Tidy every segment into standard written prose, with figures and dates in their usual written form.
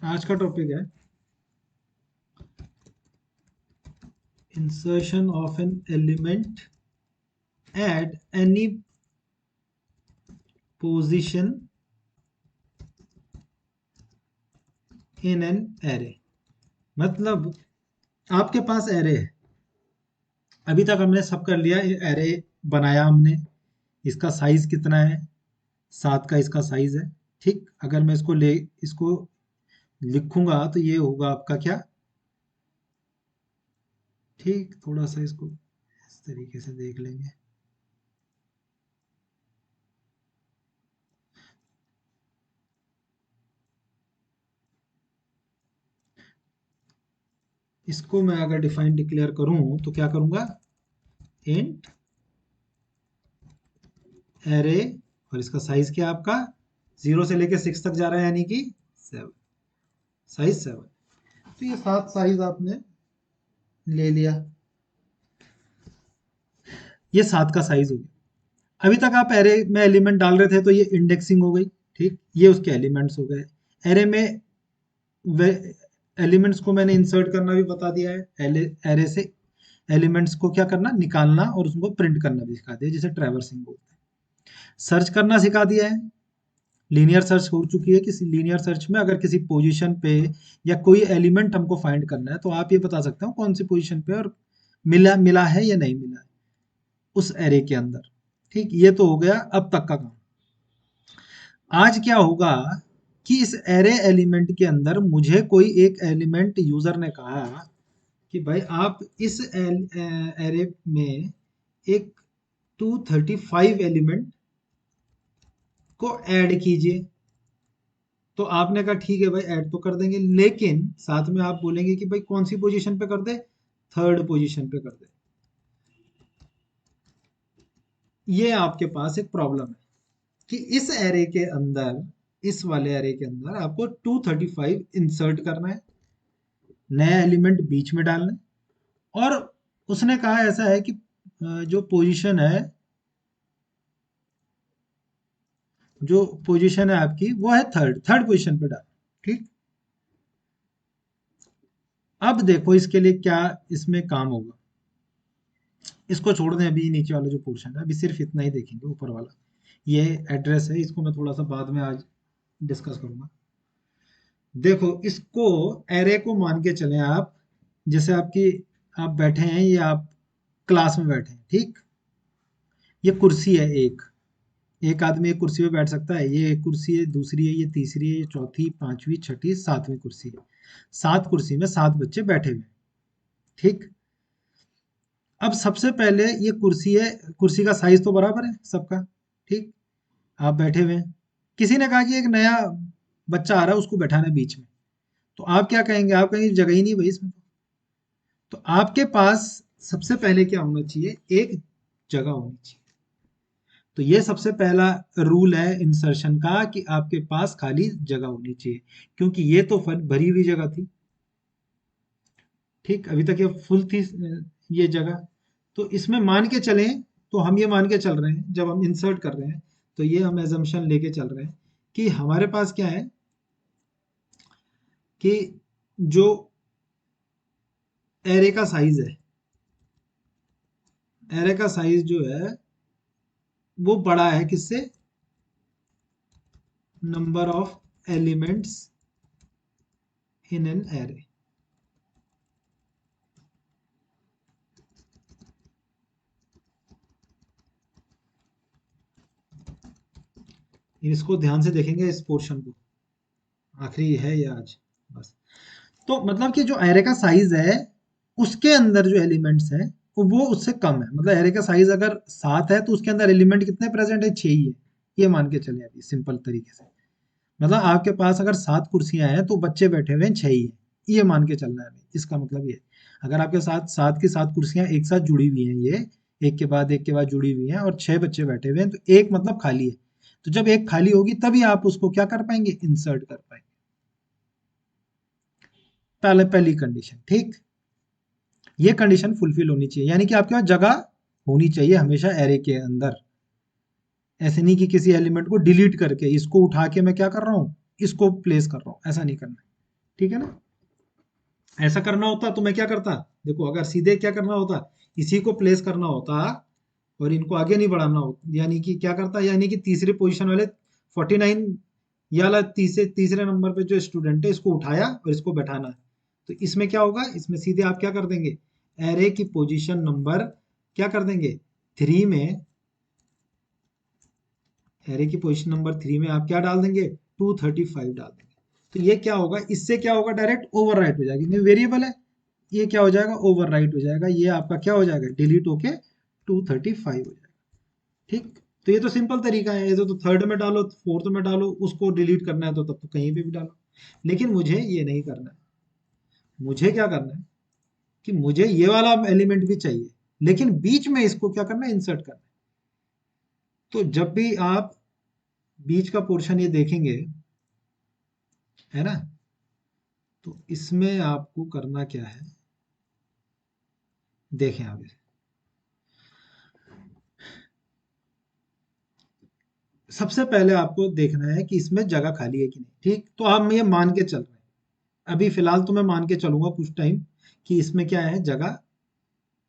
आज का टॉपिक है insertion of an element at any position in an array. मतलब आपके पास एरे है, अभी तक हमने सब कर लिया, एरे बनाया हमने, इसका साइज कितना है, 7 का इसका साइज है। ठीक, अगर मैं इसको लिखूंगा तो ये होगा आपका क्या। ठीक, थोड़ा सा इसको इस तरीके से देख लेंगे। इसको मैं अगर डिफाइन डिक्लेयर करूं तो क्या करूंगा, इंट एरे, और इसका साइज क्या है आपका, 0 से लेके 6 तक जा रहा है, यानी कि 7, साइज 7। तो ये 7 साइज आपने ले लिया, ये 7 का साइज हो गया। अभी तक आप एरे में एलिमेंट डाल रहे थे तो ये इंडेक्सिंग हो गई। ठीक, ये उसके एलिमेंट्स हो गए। एरे में एलिमेंट्स को मैंने इंसर्ट करना भी बता दिया है, एरे से एलिमेंट्स को क्या करना, निकालना, और उसको प्रिंट करना भी सिखा दिया, जिसे ट्रैवर्सिंग बोलते हैं। सर्च करना सिखा दिया है, लीनियर सर्च हो चुकी है। किसी लीनियर सर्च में अगर किसी पोजीशन पे या कोई एलिमेंट हमको फाइंड करना है तो आप ये बता सकते हो कौन सी पोजीशन पे, और मिला मिला है या नहीं मिला है उस एरे के अंदर। ठीक, ये तो हो गया अब तक का काम। आज क्या होगा कि इस एरे एलिमेंट के अंदर मुझे कोई एक एलिमेंट, यूजर ने कहा कि भाई आप इस एरे में एक 235 एलिमेंट को ऐड कीजिए। तो आपने कहा ठीक है भाई, ऐड तो कर देंगे, लेकिन साथ में आप बोलेंगे कि भाई कौन सी पोजीशन पे कर दे, 3rd पोजीशन पे कर दे। ये आपके पास एक प्रॉब्लम है कि इस एरे के अंदर, इस वाले एरे के अंदर आपको 235 इंसर्ट करना है, नया एलिमेंट बीच में डालना है। और उसने कहा ऐसा है कि जो पोजीशन है, जो पोजीशन है आपकी वो है थर्ड पोजीशन पे डाल। ठीक, अब देखो इसके लिए क्या इसमें काम होगा। इसको छोड़ दें, अभी नीचे वाला जो पोर्शन है अभी सिर्फ इतना ही देखेंगे, ऊपर वाला ये एड्रेस है, इसको मैं थोड़ा सा बाद में आज डिस्कस करूंगा। देखो, इसको एरे को मान के चलें आप, जैसे आप बैठे हैं, ये आप क्लास में बैठे हैं। ठीक, ये कुर्सी है, एक एक आदमी एक कुर्सी पे बैठ सकता है, ये एक कुर्सी है, दूसरी है, ये तीसरी है, ये चौथी, पांचवी, छठी, 7वीं कुर्सी है। 7 कुर्सी में 7 बच्चे बैठे हुए हैं। ठीक, अब सबसे पहले ये कुर्सी है, कुर्सी का साइज तो बराबर है सबका। ठीक, आप बैठे हुए हैं, किसी ने कहा कि एक नया बच्चा आ रहा है, उसको बैठाना है बीच में। तो आप क्या कहेंगे, आप कहेंगे जगह ही नहीं भाई इसमें। तो आपके पास सबसे पहले क्या होना चाहिए, एक जगह होनी चाहिए। तो ये सबसे पहला रूल है इंसर्शन का कि आपके पास खाली जगह होनी चाहिए, क्योंकि ये तो भरी हुई जगह थी। ठीक, अभी तक ये फुल थी ये जगह। तो इसमें मान के चलें, तो हम ये मान के चल रहे हैं जब हम इंसर्ट कर रहे हैं, तो ये हम एजम्पशन लेके चल रहे हैं कि हमारे पास क्या है, कि जो एरे का साइज है, एरे का साइज जो है वो बड़ा है किससे, number of elements in an array. इसको ध्यान से देखेंगे इस पोर्शन को, आखिरी है ये आज बस। तो मतलब कि जो एरे का साइज है उसके अंदर जो एलिमेंट्स हैं वो उससे कम है। मतलब एरे का साइज अगर 7 है तो उसके अंदर एलिमेंट कितने प्रेजेंट है, 6 ही है। ये मान के चले अभी सिंपल तरीके से। मतलब आपके पास अगर 7 कुर्सियां हैं तो बच्चे बैठे हुए हैं 6 ही है, ये मान के चलना है अभी। इसका मतलब ये, अगर आपके साथ 7 की 7 कुर्सियां एक साथ जुड़ी हुई हैं, ये एक के बाद जुड़ी हुई हैं, और 6 बच्चे बैठे हुए हैं, तो एक मतलब खाली है। तो जब एक खाली होगी तभी आप उसको क्या कर पाएंगे, इंसर्ट कर पाएंगे। पहले पहली कंडीशन। ठीक, ये कंडीशन फुलफिल होनी चाहिए, यानी कि आपके पास जगह होनी चाहिए हमेशा एरे के अंदर। ऐसे नहीं कि किसी एलिमेंट को डिलीट करके इसको उठा के मैं क्या कर रहा हूँ, इसको प्लेस कर रहा हूँ, ऐसा नहीं करना है। ठीक है ना। ऐसा करना होता तो मैं क्या करता, देखो अगर सीधे क्या करना होता, इसी को प्लेस करना होता और इनको आगे नहीं बढ़ाना होता, यानी कि क्या करता, यानी कि तीसरी पोजीशन वाले 49 या वाला तीसरे नंबर पे जो स्टूडेंट है इसको उठाया और इसको बैठाना है। तो इसमें क्या होगा, इसमें सीधे आप क्या कर देंगे, एरे की पोजीशन नंबर क्या कर देंगे, 3 में, एरे की पोजीशन नंबर 3 में आप क्या डाल देंगे, 235 डाल देंगे। तो ये क्या होगा, इससे क्या होगा, डायरेक्ट ओवरराइट हो जाएगी, ये वेरिएबल है, ये क्या हो जाएगा, ओवरराइट हो जाएगा, ये आपका क्या हो जाएगा, डिलीट होके 235 हो जाएगा। ठीक, तो ये तो सिंपल तरीका है, ये तो थर्ड में डालो, फोर्थ में डालो, उसको डिलीट करना है तो तब तो कहीं पे भी डालो। लेकिन मुझे ये नहीं करना है, मुझे क्या करना है कि मुझे ये वाला एलिमेंट भी चाहिए, लेकिन बीच में इसको क्या करना है, इंसर्ट करना है। तो जब भी आप बीच का पोर्शन ये देखेंगे, है ना, तो इसमें आपको करना क्या है, देखें आप इसे। सबसे पहले आपको देखना है कि इसमें जगह खाली है कि नहीं। ठीक, तो हम ये मान के चल रहे हैं, अभी फिलहाल तो मैं मान के चलूंगा कुछ टाइम कि इसमें क्या है, जगह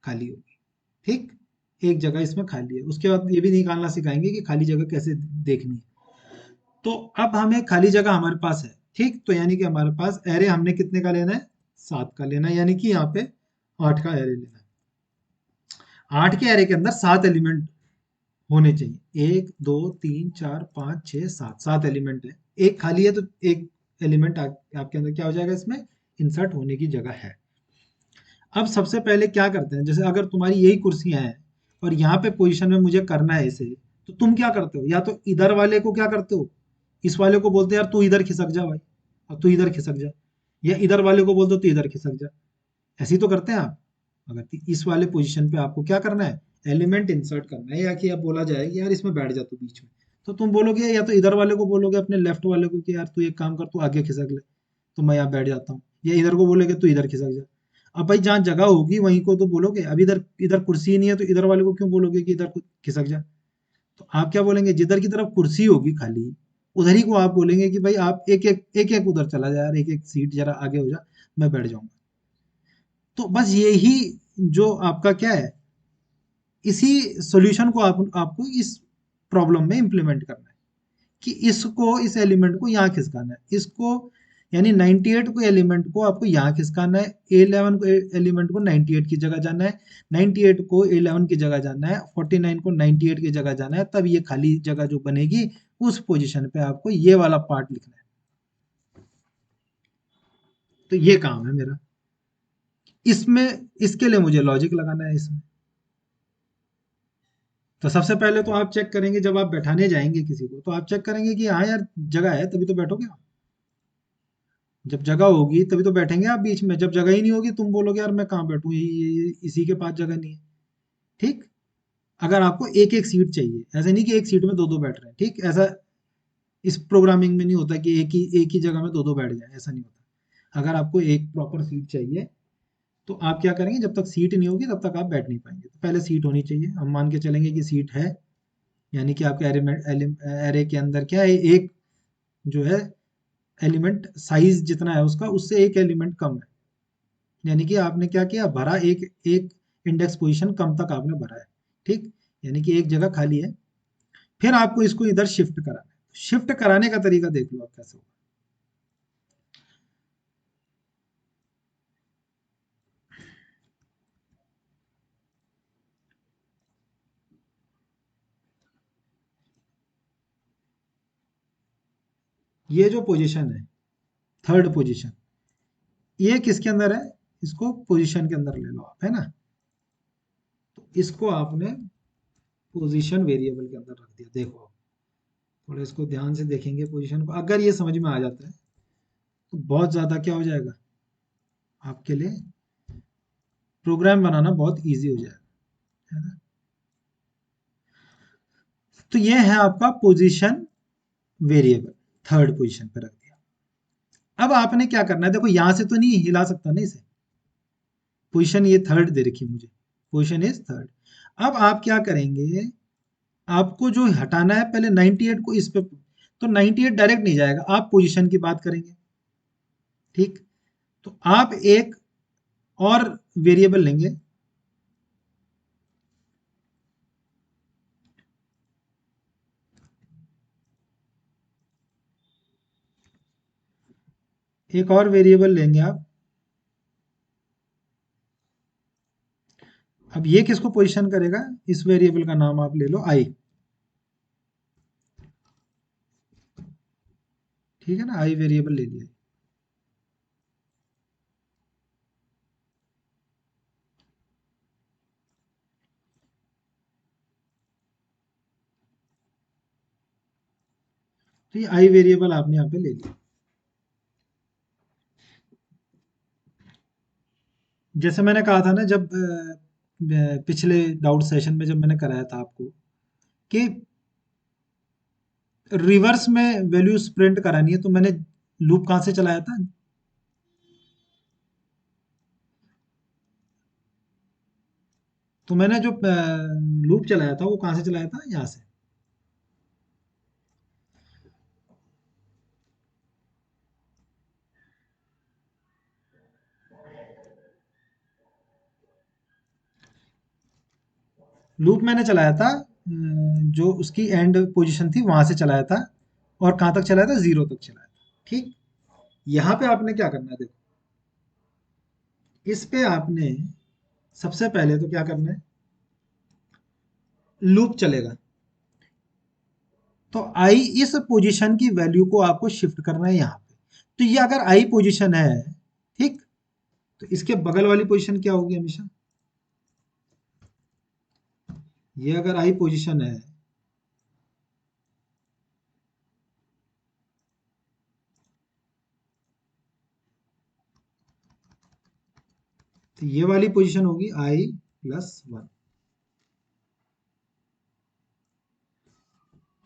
खाली होगी। ठीक, एक जगह इसमें खाली है, उसके बाद ये भी निकालना सिखाएंगे कि खाली जगह कैसे देखनी है। तो अब हमें खाली जगह हमारे पास है, ठीक, तो यानी कि हमारे पास एरे हमने कितने का लेना है, 7 का लेना है, यानी कि यहाँ पे 8 का एरे लेना है। 8 के एरे के अंदर 7 एलिमेंट होने चाहिए, 1 2 3 4 5 6 7, 7 एलिमेंट है, एक खाली है तो एक एलिमेंट आपके अंदर क्या हो जाएगा, इसमें इंसर्ट होने की जगह है। अब सबसे पहले क्या करते हैं, जैसे अगर तुम्हारी यही कुर्सियां हैं और यहाँ पे पोजीशन में मुझे करना है इसे, तो तुम क्या करते हो, या तो इधर वाले को क्या करते हो, इस वाले को बोलते हैं यार तू इधर खिसक जा भाई, अब तू इधर खिसक जा, या इधर वाले को बोलते हो तू इधर खिसक जा, ऐसे ही तो करते हैं आप। अगर इस वाले पोजीशन पे आपको क्या करना है, एलिमेंट इंसर्ट करना है, या कि अब बोला जाए कि यार इसमें बैठ जा तू बीच में, तो तुम बोलोगे, या तो इधर वाले को बोलोगे अपने लेफ्ट वाले को कि यार तू एक काम कर, तू आगे खिसक ले, तो मैं यहाँ बैठ जाता हूँ, या इधर को बोलोगे तू इधर खिसक जा। अब भाई जहाँ जगह होगी वहीं को तो बोलोगे, अब इधर इधर कुर्सी ही नहीं है तो इधर वाले को क्यों बोलोगे कि इधर खिसक जा। तो आप क्या बोलेंगे, जिधर की तरफ कुर्सी होगी खाली, उधर ही को आप बोलेंगे कि भाई आप एक एक उधर चला जा यार, एक एक सीट जरा आगे हो जा, मैं बैठ जाऊंगा। तो बस यही जो आपका क्या है, इसी सॉल्यूशन को आपको इस प्रॉब्लम में इंप्लीमेंट करना है कि इसको, इस एलिमेंट को यहाँ खिसकाना है, इसको यानी 98 को एलिमेंट को आपको यहाँ खिसकाना है, A11 को एलिमेंट को 98 की जगह जाना है, 98 को A11 की जगह जाना है, 49 को 98 की जगह जाना है, तब ये खाली जगह जो बनेगी उस पोजीशन पे आपको ये वाला पार्ट लिखना है। तो ये काम है मेरा, इसमें इसके लिए मुझे लॉजिक लगाना है इसमें। तो सबसे पहले तो आप चेक करेंगे, जब आप बैठाने जाएंगे किसी को तो आप चेक करेंगे कि हाँ यार जगह है तभी तो बैठोगे आप, जब जगह होगी तभी तो बैठेंगे आप बीच में, जब जगह ही नहीं होगी तुम बोलोगे यार मैं कहाँ बैठूं, इसी के पास जगह नहीं है। ठीक, अगर आपको एक एक सीट चाहिए, ऐसा नहीं कि एक सीट में दो दो बैठ रहे हैं, ठीक, ऐसा इस प्रोग्रामिंग में नहीं होता कि एक ही जगह में दो दो बैठ जाए, ऐसा नहीं होता। अगर आपको एक प्रॉपर सीट चाहिए तो आप क्या करेंगे, जब तक सीट नहीं होगी तब तक आप बैठ नहीं पाएंगे, तो पहले सीट होनी चाहिए, हम मान के चलेंगे कि सीट है, यानी कि आपके एरे के अंदर क्या है, एक जो है एलिमेंट साइज जितना है उसका, उससे एक एलिमेंट कम है, यानी कि आपने क्या किया, भरा एक एक इंडेक्स पोजीशन कम तक आपने भरा है। ठीक, यानी कि एक जगह खाली है, फिर आपको इसको इधर शिफ्ट कराना है, शिफ्ट कराने का तरीका देख लो आप कैसे होगा। ये जो पोजीशन है, थर्ड पोजीशन, ये किसके अंदर है, इसको पोजीशन के अंदर ले लो आप, है ना, तो इसको आपने पोजीशन वेरिएबल के अंदर रख दिया। देखो थोड़ा इसको ध्यान से देखेंगे पोजीशन को, अगर ये समझ में आ जाता है तो बहुत ज्यादा क्या हो जाएगा, आपके लिए प्रोग्राम बनाना बहुत इजी हो जाएगा, है ना। तो ये है आपका पोजीशन वेरिएबल, थर्ड पोजीशन पे रख दिया। अब आपने क्या करना है, देखो यहां से तो नहीं हिला सकता ना इसे, पोजीशन ये थर्ड दे रखी है मुझे, पोजीशन इज थर्ड। अब आप क्या करेंगे, आपको जो हटाना है पहले 98 को इस पे, तो 98 डायरेक्ट नहीं जाएगा, आप पोजीशन की बात करेंगे, ठीक। तो आप एक और वेरिएबल लेंगे, एक और वेरिएबल लेंगे आप। अब ये किसको पोजीशन करेगा, इस वेरिएबल का नाम आप ले लो आई। ठीक है ना, आई वेरिएबल ले लिया। तो ये आई वेरिएबल आपने यहाँ पे ले लिया। जैसे मैंने कहा था ना, जब पिछले डाउट सेशन में जब मैंने कराया था आपको कि रिवर्स में वैल्यूज प्रिंट करानी है, तो मैंने लूप कहाँ से चलाया था, तो मैंने जो लूप चलाया था वो कहाँ से चलाया था, यहाँ से। लूप मैंने चलाया था जो उसकी एंड पोजीशन थी वहां से चलाया था, और कहाँ तक चलाया था, जीरो तक चलाया था। ठीक। यहाँ पे आपने क्या करना है, देखो इस पे आपने सबसे पहले तो क्या करना है, लूप चलेगा तो आई इस पोजीशन की वैल्यू को आपको शिफ्ट करना है यहाँ पे। तो ये अगर आई पोजीशन है, ठीक, तो इसके बगल वाली पोजीशन क्या होगी हमेशा, ये अगर आई पोजीशन है, तो ये वाली पोजीशन होगी आई प्लस वन।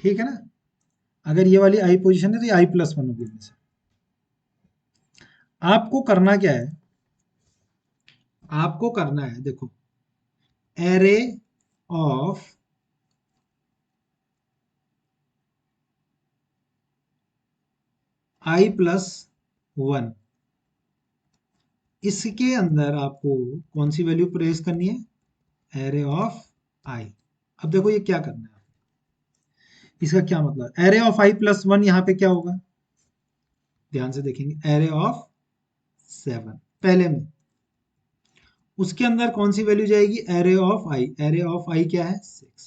ठीक है ना, अगर ये वाली आई पोजीशन है तो ये आई प्लस वन होगी हमेशा। आपको करना क्या है, आपको करना है देखो, array of i plus one, इसके अंदर आपको कौन सी वैल्यू प्रेस करनी है, एरे ऑफ आई। अब देखो ये क्या करना है, इसका क्या मतलब, array of i plus one यहाँ पे क्या होगा, ध्यान से देखेंगे, एरे ऑफ सेवन पहले में, उसके अंदर कौन सी वैल्यू जाएगी, array of i, array of i क्या है, सिक्स।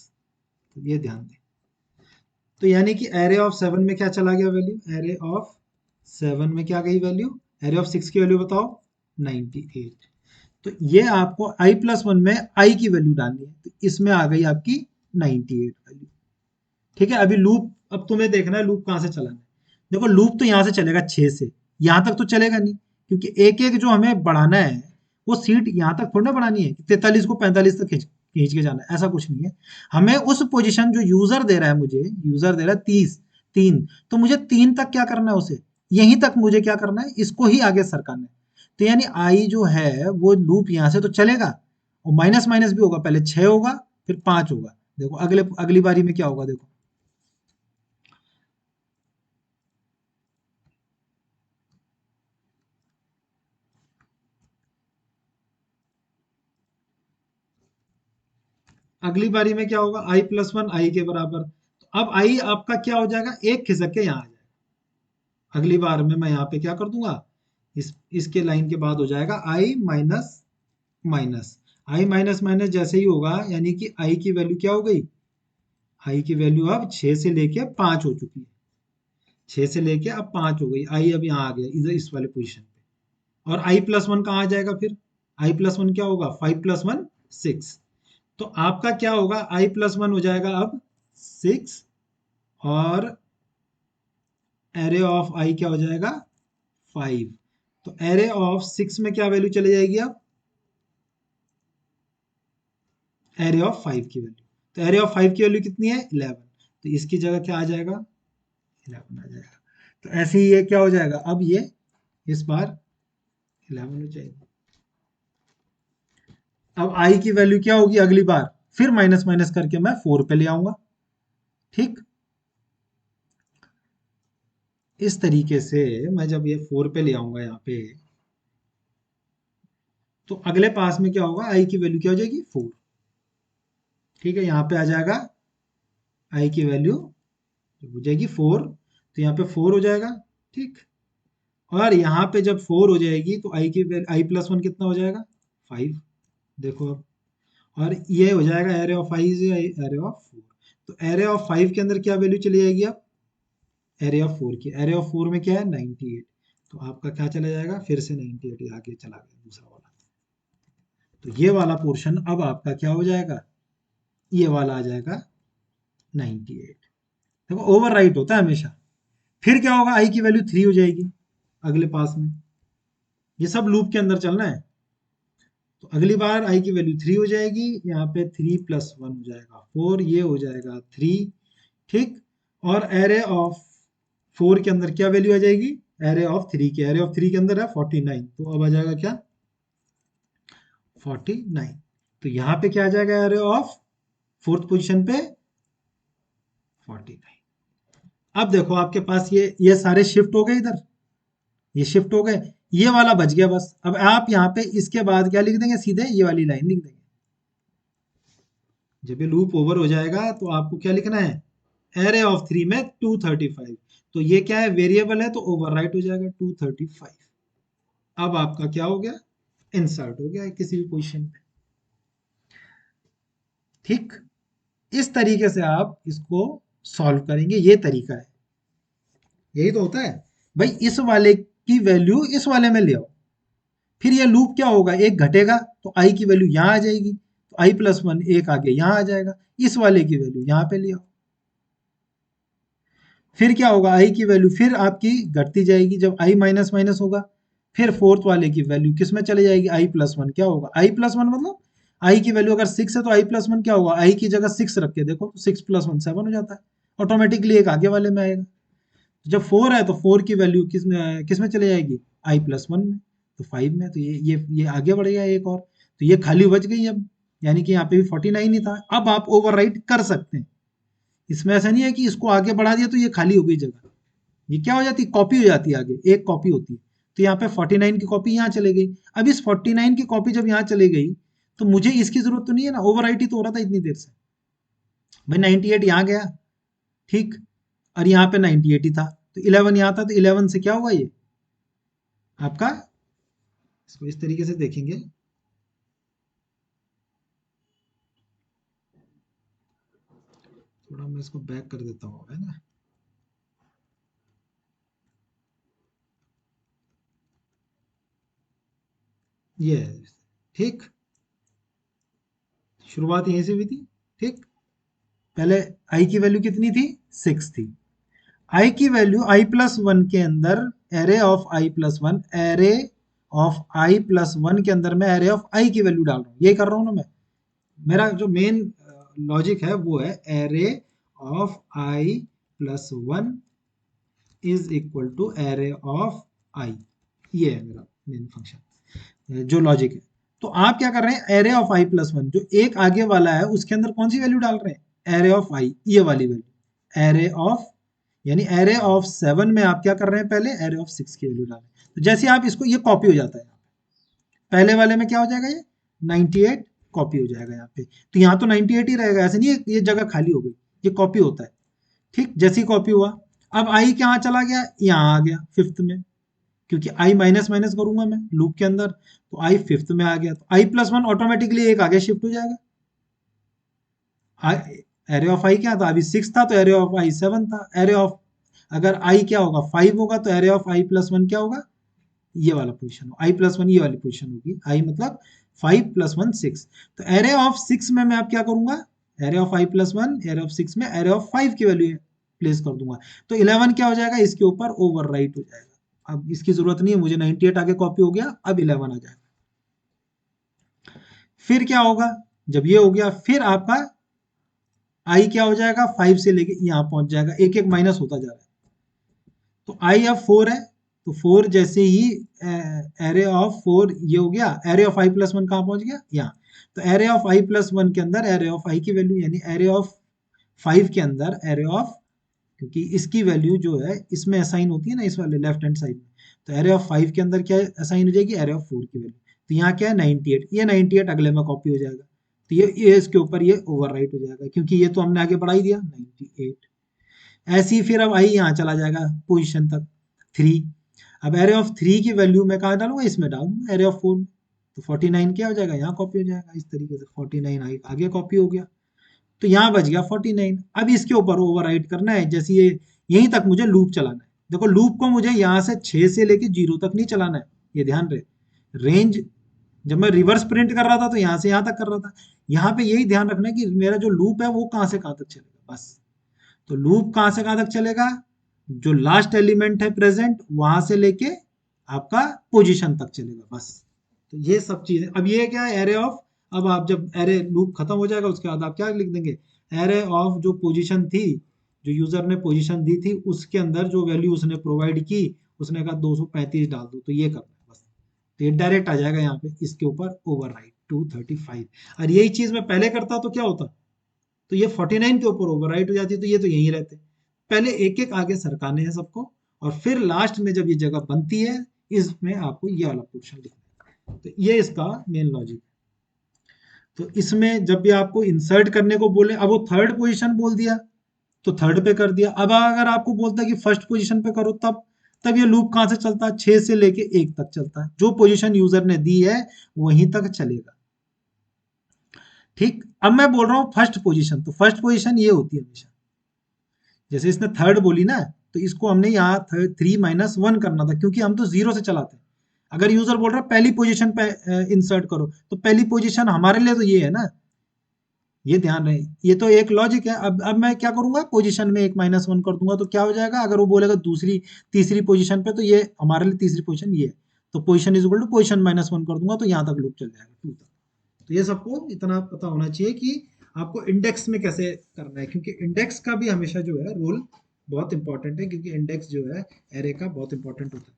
तो ये ध्यान दें, तो यानी कि एरे ऑफ सेवन में क्या चला गया वैल्यू, एरे ऑफ सेवन में क्या गई वैल्यू, एरे ऑफ सिक्स की वैल्यू बताओ, 98। तो ये आपको आई प्लस वन में आई की वैल्यू डालनी है, तो इसमें आ गई आपकी 98 वैल्यू। ठीक है, अभी लूप, अब तुम्हें देखना है लूप कहाँ से चलाना है। देखो लूप तो यहाँ से चलेगा 6 से, यहाँ तक तो चलेगा नहीं, क्योंकि एक एक जो हमें बढ़ाना है वो सीट यहाँ तक थोड़ी ना बढ़ानी है, 43 को 45 तक खींच खींच के जाना है, ऐसा कुछ नहीं है। हमें उस पोजीशन जो यूजर दे रहा है, मुझे यूजर दे रहा है 30 3, तो मुझे 3 तक क्या करना है, उसे यहीं तक मुझे क्या करना है, इसको ही आगे सरकाना है। तो यानी आई जो है वो लूप यहाँ से तो चलेगा, और माइनस माइनस भी होगा, पहले 6 होगा फिर 5 होगा। देखो अगली बारी में क्या होगा, देखो अगली बारी में क्या होगा, आई प्लस वन आई के बराबर। तो अब आई आपका क्या हो जाएगा, एक खिसक के यहाँ आ जाएगा। अगली बार में मैं यहाँ पे क्या कर दूंगा, इसके लाइन के बाद हो जाएगा आई माइनस माइनस। आई माइनस माइनस जैसे ही होगा, यानी कि आई की वैल्यू क्या हो गई, आई की वैल्यू अब 6 से लेके 5 हो चुकी है। 6 से लेके अब 5 हो गई, आई अब यहाँ आ गया इधर इस वाले पोजीशन पे। और आई प्लस वन कहाँ आ जाएगा फिर, आई प्लस वन क्या होगा, 5 प्लस वन 6। तो आपका क्या होगा, आई प्लस वन हो जाएगा अब 6, और एरे ऑफ आई क्या हो जाएगा, 5। तो एरे ऑफ 6 में क्या वैल्यू चली जाएगी अब, एरे ऑफ 5 की वैल्यू। तो एरे ऑफ 5 की वैल्यू कितनी है, 11। तो इसकी जगह क्या आ जाएगा, 11 आ जाएगा। तो ऐसे ही ये क्या हो जाएगा, अब ये इस बार 11 हो जाएगी। अब आई की वैल्यू क्या होगी अगली बार, फिर माइनस माइनस करके मैं 4 पे ले आऊंगा। ठीक। इस तरीके से मैं जब ये 4 पे ले आऊंगा यहाँ पे, तो अगले पास में क्या होगा, आई की वैल्यू क्या हो जाएगी, 4। ठीक है, यहाँ पे आ जाएगा आई की वैल्यू हो जाएगी 4, तो यहाँ पे 4 हो जाएगा। ठीक, और यहाँ पे जब 4 हो जाएगी तो आई प्लस वन कितना हो जाएगा, 5। देखो अब, और ये हो जाएगा array of I is array of 4। तो एरे ऑफ 5 के अंदर क्या वैल्यू चली जाएगी अब, एरे ऑफ 4 की। एरे ऑफ 4 में क्या है, 98। तो आपका क्या चला जाएगा, फिर से 98 आगे चला गया दूसरा वाला। तो ये वाला पोर्शन अब आपका क्या हो जाएगा, ये वाला आ जाएगा 98। देखो ओवरराइट होता है हमेशा। फिर क्या होगा, आई की वैल्यू 3 हो जाएगी अगले पास में। ये सब लूप के अंदर चलना है। तो अगली बार आई की वैल्यू 3 हो जाएगी, यहाँ पे 3 प्लस 1 हो जाएगा 4, ये हो जाएगा 3। ठीक, और एरे ऑफ 4 के अंदर क्या वैल्यू आ जाएगी, एरे ऑफ 3 के, एरे ऑफ 3 के अंदर है 49, तो अब आ जाएगा क्या, 49। तो यहाँ पे क्या आ जाएगा, एरे ऑफ फोर्थ पोजीशन पे 49। अब देखो आपके पास ये सारे शिफ्ट हो गए इधर, ये शिफ्ट हो गए, ये वाला बच गया बस। अब आप यहाँ पे इसके बाद क्या लिख देंगे, सीधे ये वाली लाइन लिख देंगे। जब ये लूप ओवर हो जाएगा तो आपको क्या लिखना है, एरे ऑफ 3 में 235। तो ये क्या है, वेरिएबल है, तो ओवरराइट हो जाएगा 235। अब आपका क्या हो गया, इंसर्ट हो गया है किसी भी पोजीशन पे। ठीक, इस तरीके से आप इसको सॉल्व करेंगे, ये तरीका है। यही तो होता है भाई, इस वाले की वैल्यू इस वाले में ले आओ, फिर ये लूप क्या होगा, एक घटेगा तो आई की वैल्यू यहाँ आ जाएगी, तो आई प्लस वन एक आगे यहाँ आ जाएगा, इस वाले की वैल्यू यहाँ पे ले आओ। फिर क्या होगा, आई की वैल्यू फिर आपकी घटती जाएगी, जब आई माइनस माइनस होगा, फिर फोर्थ वाले की वैल्यू किस में चले जाएगी, आई प्लस वन। क्या होगा, आई प्लस वन मतलब आई की वैल्यू अगर 6 है तो आई प्लस वन क्या होगा, आई की जगह 6 रख के देखो, 6 प्लस वन 7 हो जाता है, ऑटोमेटिकली एक आगे वाले में आएगा। जब 4 है तो 4 की वैल्यू किस में चले जाएगी, आई प्लस वन में, तो 5 में, तो ये आगे बढ़ गया एक और, तो ये खाली बच गई अब, यानी कि यहाँ पे भी 49 ही था। अब आप ओवरराइट कर सकते हैं, इसमें ऐसा नहीं है कि इसको आगे बढ़ा दिया तो ये खाली हो गई जगह, ये क्या हो जाती है, कॉपी हो जाती है, आगे एक कॉपी होती है। तो यहाँ पे 49 की कॉपी यहाँ चले गई। अब इस 49 की कॉपी जब यहाँ चले गई तो मुझे इसकी जरूरत तो नहीं है ना, ओवरराइट ही तो हो रहा था इतनी देर से। भाई 98 यहाँ गया, ठीक, और यहाँ पे 98 ही था, तो 11 यहाँ था, तो 11 से क्या हुआ ये आपका, इसको इस तरीके से देखेंगे, थोड़ा मैं इसको बैक कर देता हूँ, है ना। ये ठीक, शुरुआत यहीं से हुई थी। ठीक, पहले आई की वैल्यू कितनी थी, 6 थी। आई की वैल्यू आई प्लस वन के अंदर, array of i plus one, array of i plus one के अंदर मैं एरे ऑफ आई की वैल्यू डाल रहा हूँ, ये कर रहा हूँ ना मैं। मेरा जो मेन लॉजिक है वो है array of i plus one is equal to array of i, ये है मेरा मेन फंक्शन, जो लॉजिक है। तो आप क्या कर रहे हैं, array of i plus one, जो एक आगे वाला है उसके अंदर कौन सी वैल्यू डाल रहे हैं, एरे ऑफ आई, ये वाली वैल्यू, एरे ऑफ, यानी एरे ऑफ 7 में आप क्या कर रहे हैं, पहले एरे ऑफ 6 की वैल्यू डाल रहे हैं। तो जैसे आप इसको, ये कॉपी हो जाता है, पहले वाले में क्या हो जाएगा, ये 98 कॉपी हो जाएगा यहाँ पे, तो यहाँ तो 98 ही रहेगा, ऐसे नहीं ये जगह खाली हो गई, ये कॉपी होता है। ठीक, जैसी कॉपी हुआ, अब आई कहाँ चला गया, यहाँ आ गया फिफ्थ में, क्योंकि आई माइनस माइनस करूंगा मैं लूप के अंदर, तो आई फिफ्थ में आ गया, तो आई प्लस वन ऑटोमेटिकली एक आगे शिफ्ट हो जाएगा। एरे ऑफ आई क्या था, अभी 6 था, तो एरे ऑफ आई 7 था। एरे ऑफ, अगर आई क्या होगा, 5 होगा, तो array of i plus one क्या होगा, ये वाला पोजीशन, आई प्लस वन ये वाली पोजीशन होगी, आई मतलब 5 प्लस वन 6। तो एरे ऑफ 6 में मैं अब क्या करूंगा, array of i plus one, array of 6 में एरे ऑफ 5 की वैल्यू प्लेस कर दूंगा, तो 11 क्या हो जाएगा, इसके ऊपर ओवर राइट हो जाएगा। अब इसकी जरूरत नहीं है मुझे, 98 आगे कॉपी हो गया, अब 11 आ जाएगा। फिर क्या होगा, जब ये हो गया, फिर आपका आई क्या हो जाएगा, 5 से लेके यहाँ पहुंच जाएगा, एक एक माइनस होता जा रहा है। तो आई अब 4 है, तो 4 जैसे ही एरे ऑफ 4 ये हो गया, array of i plus one कहाँ पहुंच गया, यहाँ। तो array of i plus one के अंदर एरे ऑफ आई की वैल्यू, यानी एरे ऑफ 5 के अंदर एरे ऑफ क्योंकि इसकी वैल्यू जो है इसमें असाइन होती है ना, इस वाले लेफ्ट हैंड साइड में। तो एरे ऑफ 5 के अंदर क्या असाइन हो जाएगी, एरे ऑफ 4 की वैल्यू। तो यहाँ क्या है 98, ये 98 अगले में कॉपी हो जाएगा। तो ये इसके ऊपर ये ओवरराइट हो जाएगा, क्योंकि ये तो हमने आगे बढ़ा ही दिया 98। ऐसे ही फिर अब आई यहाँ चला जाएगा पोजीशन तक 3। अब एरे ऑफ 3 की वैल्यू मैं कहाँ डालूंगा, इसमें डालूंगा एरे ऑफ 4 में। तो 49 क्या हो जाएगा, यहाँ कॉपी हो जाएगा इस तरीके से। 49 आगे कॉपी हो गया, तो यहाँ बच गया 49। अब इसके ऊपर ओवरराइट करना है, जैसे ये यहीं तक मुझे लूप चलाना है। देखो लूप को मुझे यहाँ से 6 से लेके 0 तक नहीं चलाना है, ये ध्यान रहे। रेंज जब मैं रिवर्स प्रिंट कर रहा था तो यहाँ से यहाँ तक कर रहा था। यहाँ पे यही ध्यान रखना है कि मेरा जो लूप है वो कहाँ से कहाँ तक चलेगा, बस। तो लूप कहाँ से कहाँ तक चलेगा, जो लास्ट एलिमेंट है प्रेजेंट वहां से लेके आपका पोजीशन तक चलेगा, बस। तो ये सब चीजें, अब ये क्या है एरे ऑफ, अब आप जब एरे लूप खत्म हो जाएगा उसके बाद आप क्या लिख देंगे, एरे ऑफ जो पोजीशन थी, जो यूजर ने पोजीशन दी थी उसके अंदर जो वैल्यू उसने प्रोवाइड की, उसने कहा 235 डाल दो, तो ये करना है बस। तो ये डायरेक्ट आ जाएगा यहाँ पे इसके ऊपर ओवरराइट 235। और यही चीज मैं पहले करता तो क्या होता, तो ये 49 के ऊपर ओवरराइट हो जाती है, तो ये तो यहीं रहते। पहले एक एक आगे सरकाने हैं सबको, और फिर लास्ट में जब ये जगह बनती है इसमें आपको ये वाला पोर्शन लिखना है। तो ये इसका मेन लॉजिक है। तो इसमें जब भी आपको इंसर्ट करने को बोले, अब वो थर्ड पोजीशन बोल दिया तो थर्ड पे कर दिया। अब अगर आपको बोलता है कि फर्स्ट पोजीशन पे करो, तब ये लूप कहां से चलता है, 6 से लेके 1 तक चलता है। जो पोजीशन यूजर ने दी है वहीं तक चलेगा। ठीक, अब मैं बोल रहा हूं फर्स्ट पोजीशन, तो फर्स्ट पोजीशन ये होती है हमेशा। जैसे इसने थर्ड बोली ना, तो इसको हमने यहाँ 3 - 1 करना था, क्योंकि हम तो 0 से चलाते हैं। अगर यूजर बोल रहा है पहली पोजीशन पे इंसर्ट करो, तो पहली पोजीशन हमारे लिए तो ये है ना, ये ध्यान रहे। ये तो एक लॉजिक है। अब मैं क्या करूंगा, पोजीशन में 1 - 1 कर दूंगा, तो क्या हो जाएगा, अगर वो बोलेगा दूसरी तीसरी पोजीशन पे, तो ये हमारे लिए तीसरी पोजीशन ये है। तो position is equal to position -1 कर दूंगा, तो यहाँ तक लूप चल जाएगा 2 तक। तो ये सबको इतना पता होना चाहिए कि आपको इंडेक्स में कैसे करना है, क्योंकि इंडेक्स का भी हमेशा जो है रोल बहुत इंपॉर्टेंट है, क्योंकि इंडेक्स जो है एरे का बहुत इंपॉर्टेंट होता है।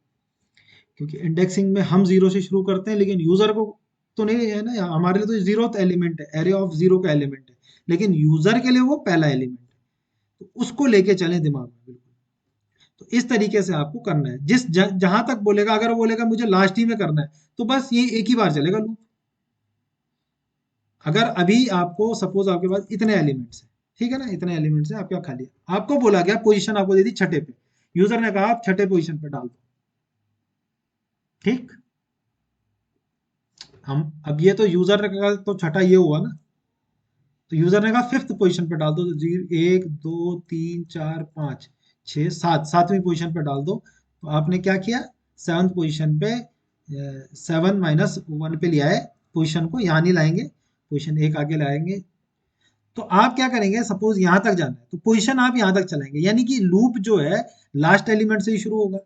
क्योंकि इंडेक्सिंग में हम 0 से शुरू करते हैं, लेकिन यूजर को तो नहीं है ना, हमारे लिए तो 0th एलिमेंट है, एरे ऑफ 0 का एलिमेंट है, लेकिन यूजर के लिए वो पहला एलिमेंट है। तो उसको लेके चलें दिमाग में, बिल्कुल। तो इस तरीके से आपको करना है, जहां तक बोलेगा। अगर वो बोलेगा मुझे लास्ट ही में करना है, तो बस ये एक ही बार चलेगा लूप। अगर अभी आपको सपोज आपके पास इतने एलिमेंट्स हैं, ठीक है ना, इतने एलिमेंट्स हैं आपके पास खाली, आपको बोला गया पोजीशन आपको दे दी छठे पे, यूजर ने कहा आप छठे पोजीशन पे डाल दो। ठीक, हम अब ये तो यूजर ने कहा तो छठा ये हुआ ना, तो यूजर ने कहा फिफ्थ पोजीशन पे डाल दो, तो 1 2 3 4 5 6 7, सातवीं पोजीशन पे डाल दो। तो आपने क्या किया, सेवन्थ पोजीशन पे 7 - 1 पे लिया है पोजीशन को, यहाँ नहीं लाएंगे, पोजीशन एक आगे लाएंगे। तो आप क्या करेंगे, सपोज यहां तक जाना है तो पोजीशन आप यहां तक चलाएंगे, यानी कि लूप जो है लास्ट एलिमेंट से ही शुरू होगा।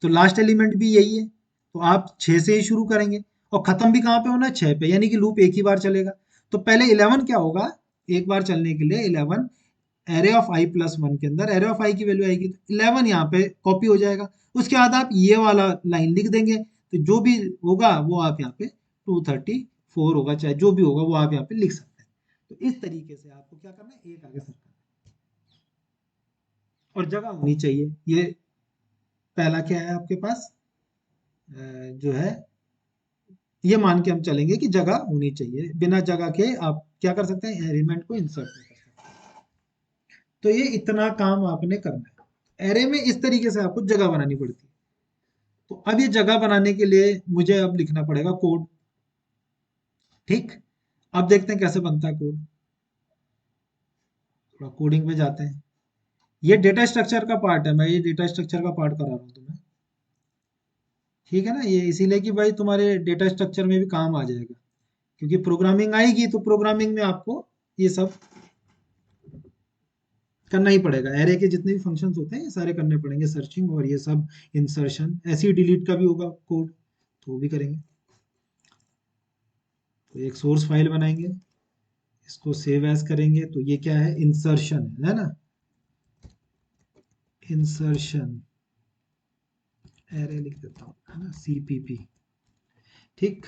तो लास्ट एलिमेंट भी यही है, तो आप 6 से ही शुरू करेंगे, और खत्म भी कहां पे होना है, 6 पे, यानी कि लूप एक ही बार चलेगा। तो पहले 11 क्या होगा, एक बार चलने के लिए 11 array of i plus one के अंदर एरे ऑफ आई की वैल्यू आएगी, तो 11 यहाँ पे कॉपी हो जाएगा। उसके बाद आप ये वाला लाइन लिख देंगे, तो जो भी होगा वो आप यहाँ पे 234 होगा, चाहे जो भी होगा वो आप यहाँ पे लिख सकते हैं। तो इस तरीके से आपको क्या करना है, एक आगे सरकना है, और जगह होनी चाहिए। ये पहला क्या है आपके पास, जो है ये मान के हम चलेंगे कि जगह होनी चाहिए, बिना जगह के आप क्या कर सकते हैं, एलिमेंट को इंसर्ट नहीं कर सकते। तो ये इतना काम आपने करना है। एरे में इस तरीके से आपको जगह बनानी पड़ती है। तो अब ये जगह बनाने के लिए मुझे अब लिखना पड़ेगा कोड। ठीक, अब देखते हैं कैसे बनता है कोड। थोड़ा कोडिंग पे जाते हैं। ये डेटा स्ट्रक्चर का पार्ट है, मैं ये डेटा स्ट्रक्चर का पार्ट करा रहा हूँ तुम्हें। ठीक है ना, ये इसीलिए कि भाई तुम्हारे डेटा स्ट्रक्चर में भी काम आ जाएगा, क्योंकि प्रोग्रामिंग आएगी तो प्रोग्रामिंग में आपको ये सब करना ही पड़ेगा। एरे के जितने भी फंक्शंस होते हैं ये सारे करने पड़ेंगे, सर्चिंग और ये सब, इंसर्शन, ऐसे ही डिलीट का भी होगा कोड, तो वो भी करेंगे। तो एक सोर्स फाइल बनाएंगे, इसको सेव एज करेंगे, तो ये क्या है, इंसर्शन है ना, इंसर्शन एरे लिख देता हूँ, है ना, सीपीपी। ठीक,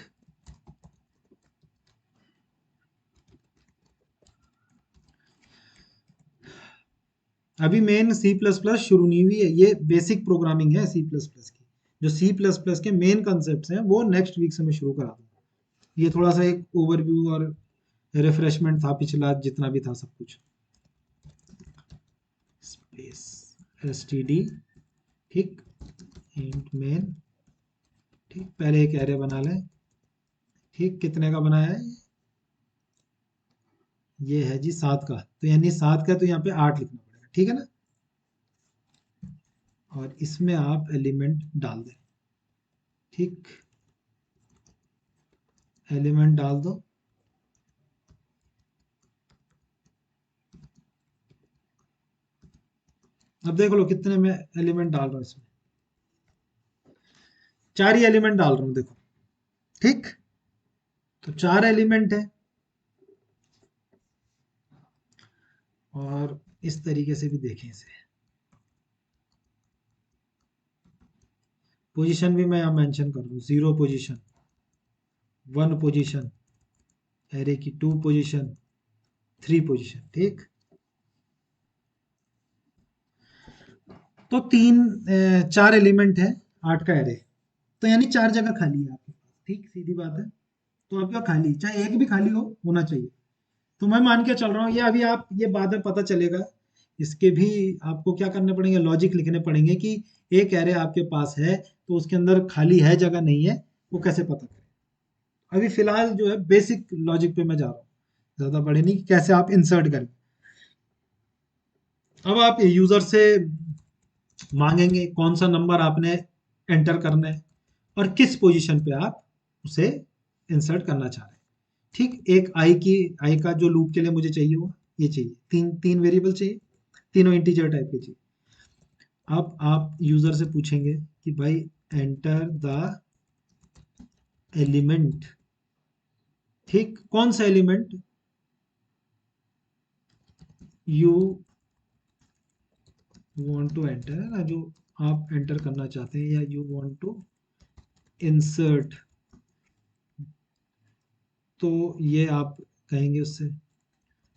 अभी मेन सी प्लस प्लस शुरू नहीं हुई है, ये बेसिक प्रोग्रामिंग है सी प्लस प्लस की। जो सी प्लस प्लस के मेन कॉन्सेप्ट्स हैं वो नेक्स्ट वीक से मैं शुरू करा दूंगा। ये थोड़ा सा एक ओवरव्यू और रिफ्रेशमेंट था पिछला जितना भी था सब कुछ। स्पेस एस टी डी, ठीक, इंट मेन, ठीक, पहले एक एरे बना लें, ठीक, कितने का बनाया है, ये है जी 7 का, तो यानी 7 का तो यहाँ पे 8 लिखना पड़ेगा, ठीक है ना। और इसमें आप एलिमेंट डाल दें, ठीक, एलिमेंट डाल दो। अब देख लो कितने में एलिमेंट डाल रहा हूँ इसमें, 4 ही एलिमेंट डाल रहा हूँ देखो, ठीक, तो 4 एलिमेंट है। और इस तरीके से भी देखें इसे, पोजीशन भी मैं यहाँ मेंशन कर दूँ, 0 पोजीशन, 1 पोजीशन, एरे की 2 पोजीशन, 3 पोजीशन, ठीक। तो 4 एलिमेंट है, 8 का एरे, तो यानी 4 जगह खाली है आपके पास, ठीक, सीधी बात है। तो आपका खाली, चाहे एक भी खाली हो, होना चाहिए। तो मैं मान के चल रहा हूँ ये, अभी आप ये बाद में पता चलेगा, इसके भी आपको क्या करने पड़ेंगे, लॉजिक लिखने पड़ेंगे कि एक एरे आपके पास है तो उसके अंदर खाली है जगह नहीं है, वो कैसे पता करें। अभी फिलहाल जो है बेसिक लॉजिक पे मैं जा रहा हूँ, ज्यादा बड़े नहीं, कि कैसे आप इंसर्ट करें। अब आप यूजर से मांगेंगे कौन सा नंबर आपने एंटर करना है और किस पोजीशन पे आप उसे इंसर्ट करना चाह रहे हैं, ठीक। एक आई का जो लूप के लिए मुझे चाहिए होगा, ये चाहिए, तीन तीन वेरिएबल चाहिए, तीनों इंटीजर टाइप के चाहिए। अब आप यूजर से पूछेंगे कि भाई एंटर द एलिमेंट, ठीक, कौन सा element you want to enter, है ना, जो आप एंटर करना चाहते हैं, या यू वांट टू इंसर्ट। तो ये आप कहेंगे उससे,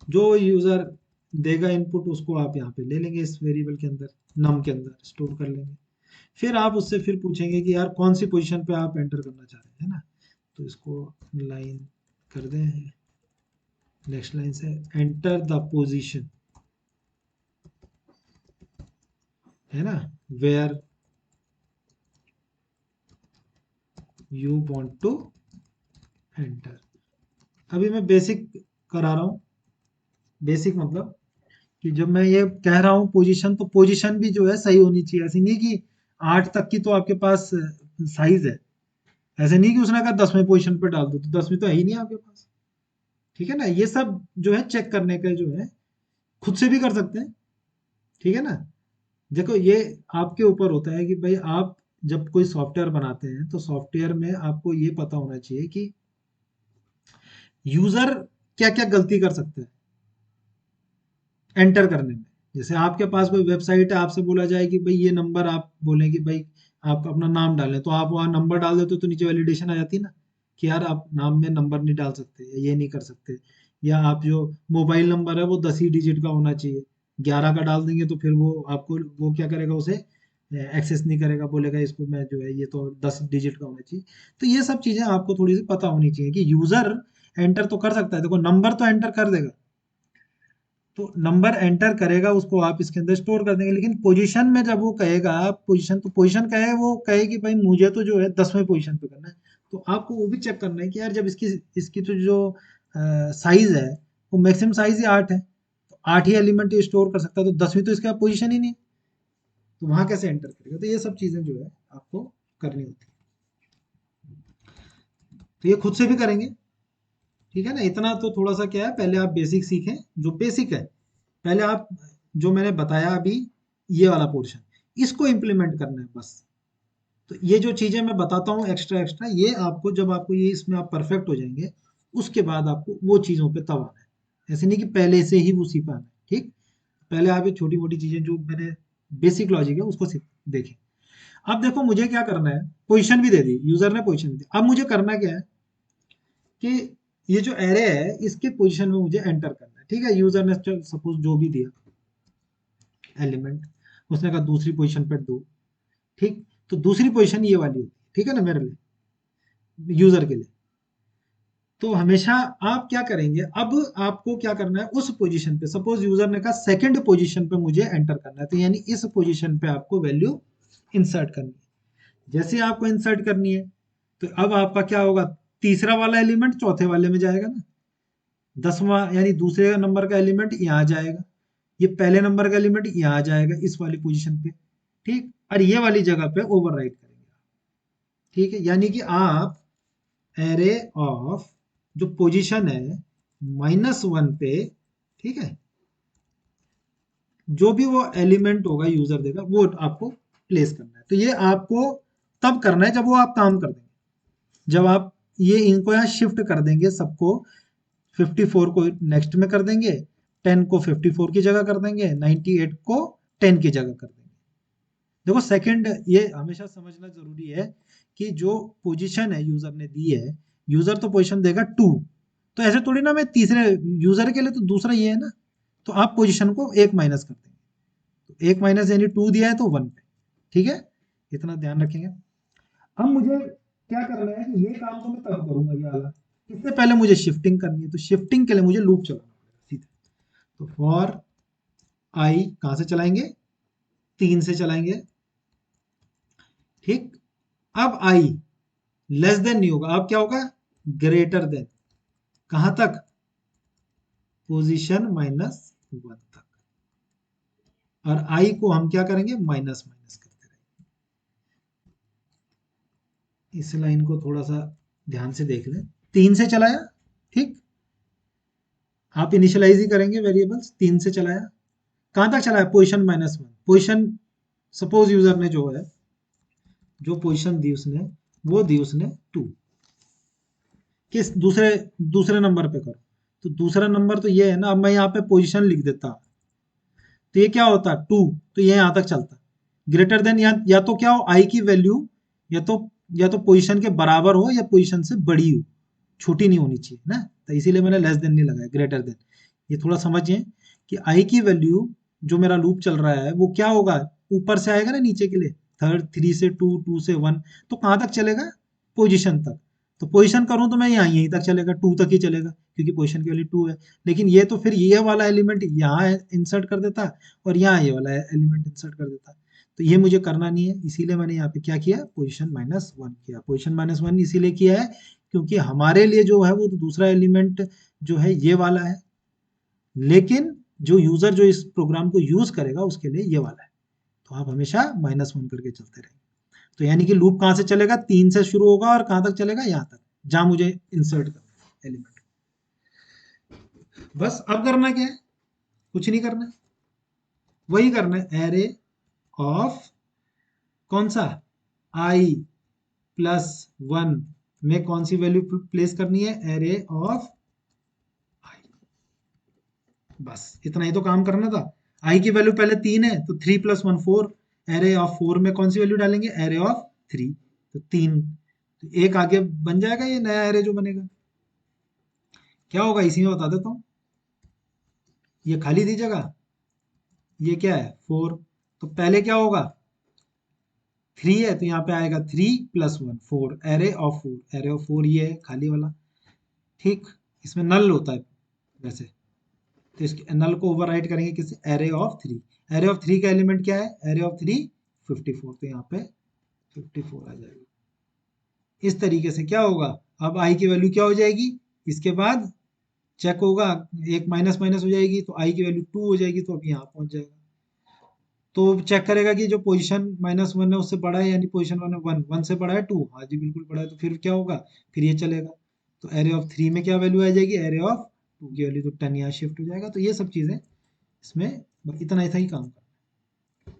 जो यूजर देगा इनपुट उसको आप यहाँ पे ले लेंगे, इस वेरिएबल के अंदर, नम के अंदर स्टोर कर लेंगे। फिर आप उससे फिर पूछेंगे कि यार कौन सी पोजीशन पे आप एंटर करना चाह रहे हैं, है ना। तो इसको लाइन कर दें, नेक्स्ट लाइन से एंटर द पोजीशन, है ना, where you want to enter. अभी मैं बेसिक करा रहा हूँ, बेसिक मतलब कि जब मैं ये कह रहा हूँ पोजीशन, तो पोजीशन भी जो है सही होनी चाहिए, ऐसी नहीं कि 8 तक की तो आपके पास साइज है, ऐसे नहीं कि उसने कहा 10वें पोजीशन पे डाल दो, तो 10वीं तो है ही नहीं आपके पास, ठीक है ना। ये सब जो है चेक करने का जो है खुद से भी कर सकते हैं, ठीक है ना। देखो ये आपके ऊपर होता है कि भाई आप जब कोई सॉफ्टवेयर बनाते हैं तो सॉफ्टवेयर में आपको ये पता होना चाहिए कि यूजर क्या क्या गलती कर सकते हैं एंटर करने में। जैसे आपके पास कोई वेबसाइट है, आपसे बोला जाए कि भाई ये नंबर, आप बोलें कि भाई आप अपना नाम डालें, तो आप वहाँ नंबर डाल देते हो तो नीचे वैलिडेशन आ जाती है ना, कि यार आप नाम में नंबर नहीं डाल सकते, ये नहीं कर सकते। या आप जो मोबाइल नंबर है वो 10 ही डिजिट का होना चाहिए, 11 का डाल देंगे तो फिर वो आपको वो क्या करेगा, उसे एक्सेस नहीं करेगा, बोलेगा इसको मैं जो है ये तो 10 डिजिट का होना चाहिए। तो ये सब चीज़ें आपको थोड़ी सी पता होनी चाहिए कि यूज़र एंटर तो कर सकता है, देखो नंबर तो एंटर कर देगा, तो नंबर एंटर करेगा, उसको आप इसके अंदर स्टोर कर देंगे, लेकिन पोजीशन में जब वो कहेगा पोजीशन, तो पोजीशन कहे, वो कहे कि भाई मुझे तो जो है 10वें पोजीशन पे करना है, तो आपको वो भी चेक करना है कि यार जब इसकी इसकी तो जो साइज है वो मैक्सिमम साइज ही 8 है, तो 8 ही एलिमेंट ये स्टोर कर सकता है, तो 10वीं तो इसका पोजीशन ही नहीं, तो वहां कैसे एंटर करेगा। तो ये सब चीजें जो है आपको करनी होती है, तो ये खुद से भी करेंगे, ठीक है ना। इतना तो थोड़ा सा क्या है, पहले आप बेसिक सीखें, जो बेसिक है पहले आप, जो मैंने बताया अभी, ये वाला पोर्शन, इसको इम्प्लीमेंट करना है बस। तो ये जो चीजें मैं बताता हूँ एक्स्ट्रा एक्स्ट्रा, ये आपको जब आपको ये इसमें आप परफेक्ट हो जाएंगे, उसके बाद आपको वो चीजों पे तब आना है, ऐसे नहीं कि पहले से ही वो सीखा आना है, ठीक। पहले आप ये छोटी मोटी चीजें जो मैंने बेसिक लॉजिक है उसको देखें। अब देखो मुझे क्या करना है, पोजीशन भी दे दी यूजर ने, पोजीशन भी दी, अब मुझे करना क्या है कि ये जो एरे है इसके पोजीशन में मुझे एंटर करना है, ठीक है। यूजर ने सपोज जो भी दिया, एलिमेंट, उसने कहा दूसरी पोजीशन पे 2, ठीक। तो दूसरी पोजीशन ये वाली होती है, ठीक है ना, मेरे लिए, यूजर के लिए। तो हमेशा आप क्या करेंगे, अब आपको क्या करना है, उस पोजीशन पे, सपोज यूजर ने कहा सेकंड पोजीशन पे मुझे एंटर करना है, तो यानी इस पोजीशन पे आपको वैल्यू इंसर्ट करनी है। जैसे आपको इंसर्ट करनी है, तो अब आपका क्या होगा, तीसरा वाला एलिमेंट चौथे वाले में जाएगा ना, 10वां यानी दूसरे नंबर का एलिमेंट यहाँ जाएगा, ये पहले नंबर का एलिमेंट यहाँ जाएगा इस वाली पोजीशन पे, ठीक। और ये वाली जगह पे ओवरराइट करेंगे, ठीक है। यानी कि आप एरे ऑफ जो पोजीशन है -1 पे, ठीक है, जो भी वो एलिमेंट होगा यूजर देगा वो आपको प्लेस करना है। तो ये आपको तब करना है जब वो आप काम कर देंगे, जब आप ये इनको यहाँ शिफ्ट कर देंगे सबको, 54 को नेक्स्ट में कर देंगे, 10 को 54 की जगह कर देंगे, 98 को 10 की जगह कर देंगे। देखो सेकंड, ये हमेशा समझना जरूरी है कि जो पोजीशन है यूजर ने दी है, यूजर तो पोजीशन देगा 2, तो ऐसे थोड़ी ना मैं तीसरे यूजर के लिए तो दूसरा ये है ना, तो आप पोजीशन को 1 माइनस कर देंगे, तो 1 माइनस यानी 2 दिया है तो 1 पे, ठीक है, इतना ध्यान रखेंगे। अब मुझे क्या करना है कि ये काम तो मैं तब करूंगा ये वाला, इससे पहले मुझे शिफ्टिंग करनी है, तो शिफ्टिंग के लिए मुझे लूप चलाना पड़ेगा सीधे। तो फॉर आई कहां से चलाएंगे, 3 से चलाएंगे, ठीक। अब आई लेस देन नहीं होगा, अब क्या होगा, ग्रेटर देन, कहां तक, पोजीशन -1 तक। और आई को हम क्या करेंगे, माइनस माइनस करते रहेंगे। इस लाइन को थोड़ा सा ध्यान से देख लें, 3 से चलाया, ठीक, आप इनिशियलाइज ही करेंगे वेरिएबल्स, 3 से चलाया, कहां तक चलाया, पोजीशन -1, पोजीशन सपोज यूजर ने जो है, जो पोजीशन दी उसने, वो दी उसने 2, किस दूसरे दूसरे नंबर पे करो, तो दूसरा नंबर तो ये है ना, अब मैं यहाँ पे पोजीशन लिख देता, तो ये क्या होता, 2, तो ये यहां तक चलता, ग्रेटर देन, या तो क्या हो, आई की वैल्यू या तो पोजीशन के बराबर हो या पोजीशन से बड़ी हो, छोटी नहीं होनी चाहिए ना, तो इसीलिए मैंने लेस देन नहीं लगाया, ग्रेटर देन। ये थोड़ा समझिए कि आई की वैल्यू जो मेरा लूप चल रहा है वो क्या होगा, ऊपर से आएगा ना नीचे के लिए, थर्ड 3 से 2, 2 से 1, तो कहां तक चलेगा, पोजीशन तक। तो पोजीशन करूं तो मैं यहाँ यहीं तक चलेगा, 2 तक ही चलेगा, क्योंकि पोजीशन की वैल्यू 2 है। लेकिन ये तो फिर ये वाला एलिमेंट यहाँ इंसर्ट कर देता और यहाँ ये वाला एलिमेंट इंसर्ट कर देता, तो ये मुझे करना नहीं है, इसीलिए मैंने यहाँ पे क्या किया, पोजीशन -1 किया। पोजीशन -1 इसीलिए किया है क्योंकि हमारे लिए जो है वो तो दूसरा एलिमेंट जो है ये वाला है, लेकिन जो यूजर जो इस प्रोग्राम को यूज करेगा उसके लिए ये वाला है, तो आप हमेशा -1 करके चलते रहेंगे। तो यानी कि लूप कहां से चलेगा, 3 से शुरू होगा और कहां तक चलेगा, यहां तक जहां मुझे इंसर्ट करना है एलिमेंट। बस अब करना क्या है, कुछ नहीं करना है, वही करना है, एरे ऑफ कौन सा, आई +1 में कौन सी वैल्यू प्लेस करनी है, एरे ऑफ आई, बस इतना ही तो काम करना था। आई की वैल्यू पहले 3 है तो 3 + 1 4, एरे ऑफ 4 में कौन सी वैल्यू डालेंगे, एरे ऑफ 3, तो 3, तो एक आगे बन जाएगा, ये नया एरे जो बनेगा क्या होगा, इसी में बता देता हूँ। ये खाली थी जगह, ये क्या है 4, तो पहले क्या होगा, 3 है तो यहाँ पे आएगा 3 + 1 4, एरे ऑफ 4, एरे ऑफ 4 ये है खाली वाला, ठीक। इसमें नल होता है वैसे, तो इसके नल को ओवरराइट करेंगे किस, एरे ऑफ 3, एरे ऑफ 3 का एलिमेंट क्या है, एरे ऑफ 3 54, तो यहाँ पे 54 आ जाएगा। इस तरीके से क्या होगा, अब आई की वैल्यू क्या हो जाएगी, इसके बाद चेक होगा, एक माइनस माइनस हो जाएगी तो आई की वैल्यू 2 हो जाएगी, तो अब यहाँ पहुंच जाएगा। तो चेक करेगा कि जो पोजीशन -1 है उससे बड़ा है, यानी पोजीशन 1 से बड़ा है 2, हाँ जी बिल्कुल बड़ा है, तो फिर क्या होगा, फिर ये चलेगा। तो एरे ऑफ 3 में क्या वैल्यू आ जाएगी, एरे ऑफ 2 की वैल्यू, तो 10 यहाँ शिफ्ट हो जाएगा। तो ये सब चीजें इसमें इतना ऐसा ही काम करना।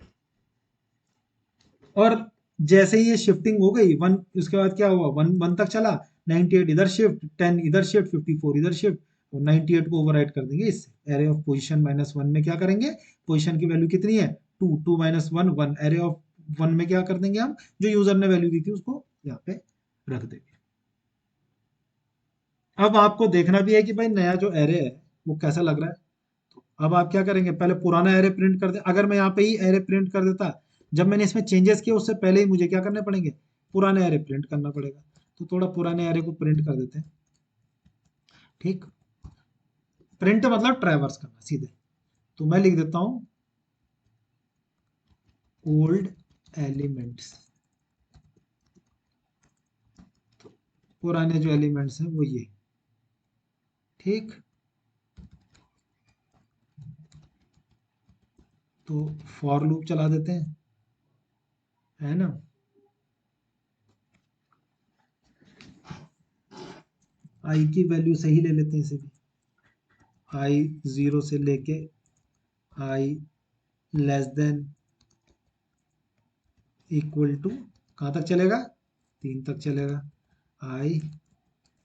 और जैसे ही ये शिफ्टिंग हो गई 1, उसके बाद क्या हुआ, 1 तक चला, 98 इधर शिफ्ट, 10 इधर शिफ्ट, 54 इधर शिफ्ट, और 98 को ओवरराइट कर देंगे इससे, एरे ऑफ पोजीशन -1 में क्या करेंगे, पोजीशन की वैल्यू कितनी है 2, 2 - 1 1, एरे ऑफ 1 में क्या कर देंगे हम, जो यूजर ने वैल्यू दी थी उसको यहाँ पे रख देंगे। अब आपको देखना भी है कि भाई नया जो एरे है वो कैसा लग रहा है, अब आप क्या करेंगे, पहले पुराना एरे प्रिंट कर दे। अगर मैं यहाँ पे ही एरे प्रिंट कर देता, जब मैंने इसमें चेंजेस किए उससे पहले ही मुझे क्या करने पड़ेंगे, पुराने एरे प्रिंट करना पड़ेगा। तो थोड़ा पुराने एरे को प्रिंट कर देते हैं। ठीक, प्रिंट मतलब ट्रैवर्स करना सीधे। तो मैं लिख देता हूँ ओल्ड एलिमेंट्स, पुराने जो एलिमेंट्स हैं वो ये। ठीक, तो फॉर लूप चला देते हैं, है ना। आई की वैल्यू सही ले लेते हैं इसे भी, आई 0 से लेके आई लेस देन इक्वल टू कहाँ तक चलेगा, 3 तक चलेगा। आई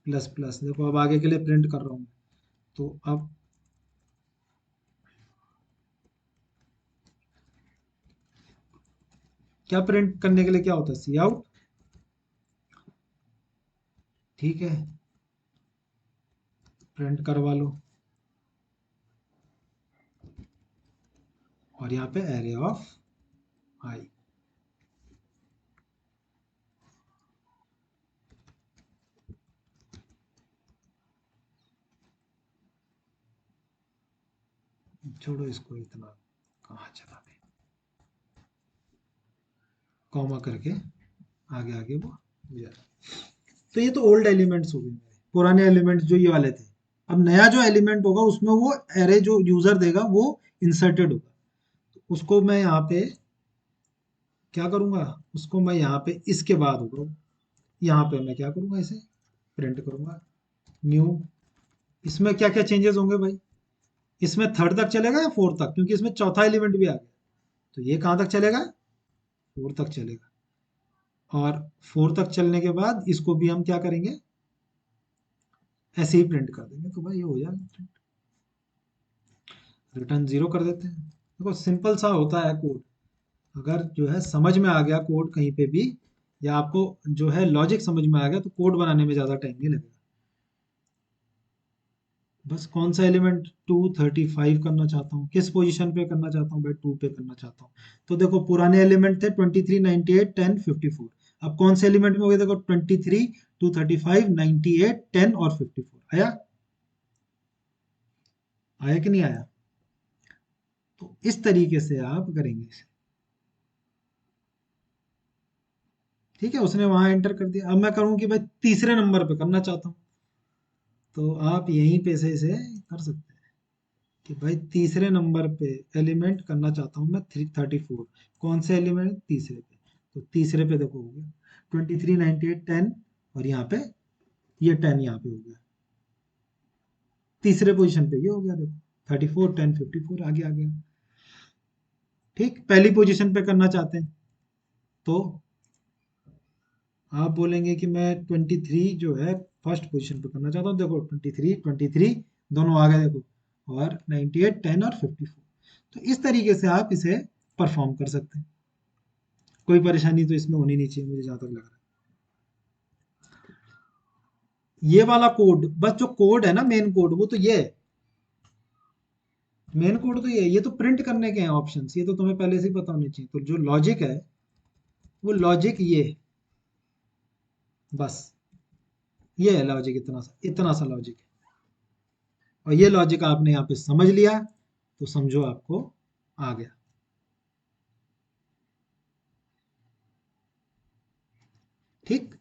प्लस प्लस, देखो अब आगे के लिए प्रिंट कर रहा हूँ। तो अब क्या प्रिंट करने के लिए क्या होता है, सी आउट। ठीक है, प्रिंट करवा लो, और यहाँ पे एरे ऑफ आई। छोड़ो इसको, इतना कहाँ चला गया, कॉमा करके आगे आगे वो जा रहा है। तो ये तो ओल्ड एलिमेंट्स हो गए मेरे, पुराने एलिमेंट्स जो ये वाले थे। अब नया जो एलिमेंट होगा उसमें वो एरे जो यूजर देगा वो इंसर्टेड होगा। तो उसको मैं यहाँ पे क्या करूंगा, उसको मैं यहाँ पे इसके बाद होगा, यहाँ पे मैं क्या करूंगा, इसे प्रिंट करूंगा न्यू। इसमें क्या क्या चेंजेस होंगे भाई, इसमें थर्ड तक चलेगा या फोर्थ तक, क्योंकि इसमें चौथा एलिमेंट भी आ गया। तो ये कहाँ तक चलेगा, फोर तक चलेगा। और फोर तक चलने के बाद इसको भी हम क्या करेंगे, ऐसे ही प्रिंट कर देंगे। तो भाई ये हो जाएगा प्रिंट, रिटर्न 0 कर देते हैं। देखो सिंपल सा होता है कोड। अगर जो है समझ में आ गया कोड कहीं पे भी, या आपको जो है लॉजिक समझ में आ गया, तो कोड बनाने में ज़्यादा टाइम नहीं लगेगा। बस कौन सा एलिमेंट 235 करना चाहता हूँ, किस पोजीशन पे करना चाहता हूँ भाई, 2 पे करना चाहता हूँ। तो देखो पुराने एलिमेंट थे 23, 98, 10, 54। अब कौन से एलिमेंट में हो गए, देखो 23, 235, 98, 10 और 54 आया। आया कि नहीं आया। तो इस तरीके से आप करेंगे इसे। ठीक है, उसने वहां एंटर कर दिया। अब मैं करूँ कि भाई तीसरे नंबर पे करना चाहता हूँ, तो आप यहीं पे से इसे कर सकते हैं कि भाई तीसरे नंबर पे एलिमेंट करना चाहता हूँ मैं 334। कौन से एलिमेंट, तीसरे पे। तो तीसरे पे देखो हो गया 23, 98, 10, और यहाँ पे ये 10 यहाँ पे हो गया। तीसरे पोजीशन पे ये हो गया, देखो 34, 10, 54 आगे आ गया। ठीक, पहली पोजीशन पे करना चाहते हैं तो आप बोलेंगे कि मैं 23 जो है फर्स्ट पोजीशन पे करना चाहता हूँ। देखो 23, 23 दोनों आ गए देखो, और 98, 10 और 54। तो इस तरीके से आप इसे परफॉर्म कर सकते हैं। कोई परेशानी तो इसमें होनी नहीं चाहिए मुझे जहां तक लग रहा है। ये वाला कोड, बस जो कोड है ना मेन कोड, वो तो ये है। मेन कोड तो ये तो प्रिंट करने के हैं ऑप्शंस, ये तो तुम्हें पहले से ही पता होने चाहिए। तो जो लॉजिक है वो लॉजिक ये है, बस ये है लॉजिक, इतना सा लॉजिक है। और ये लॉजिक आपने यहाँ पे समझ लिया तो समझो आपको आ गया। ठीक,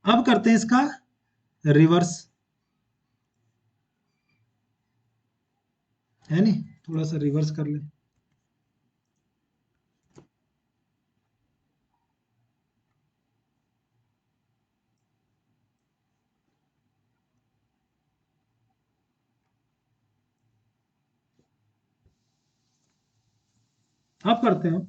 अब करते हैं इसका रिवर्स, है नहीं, थोड़ा सा रिवर्स कर ले। अब करते हैं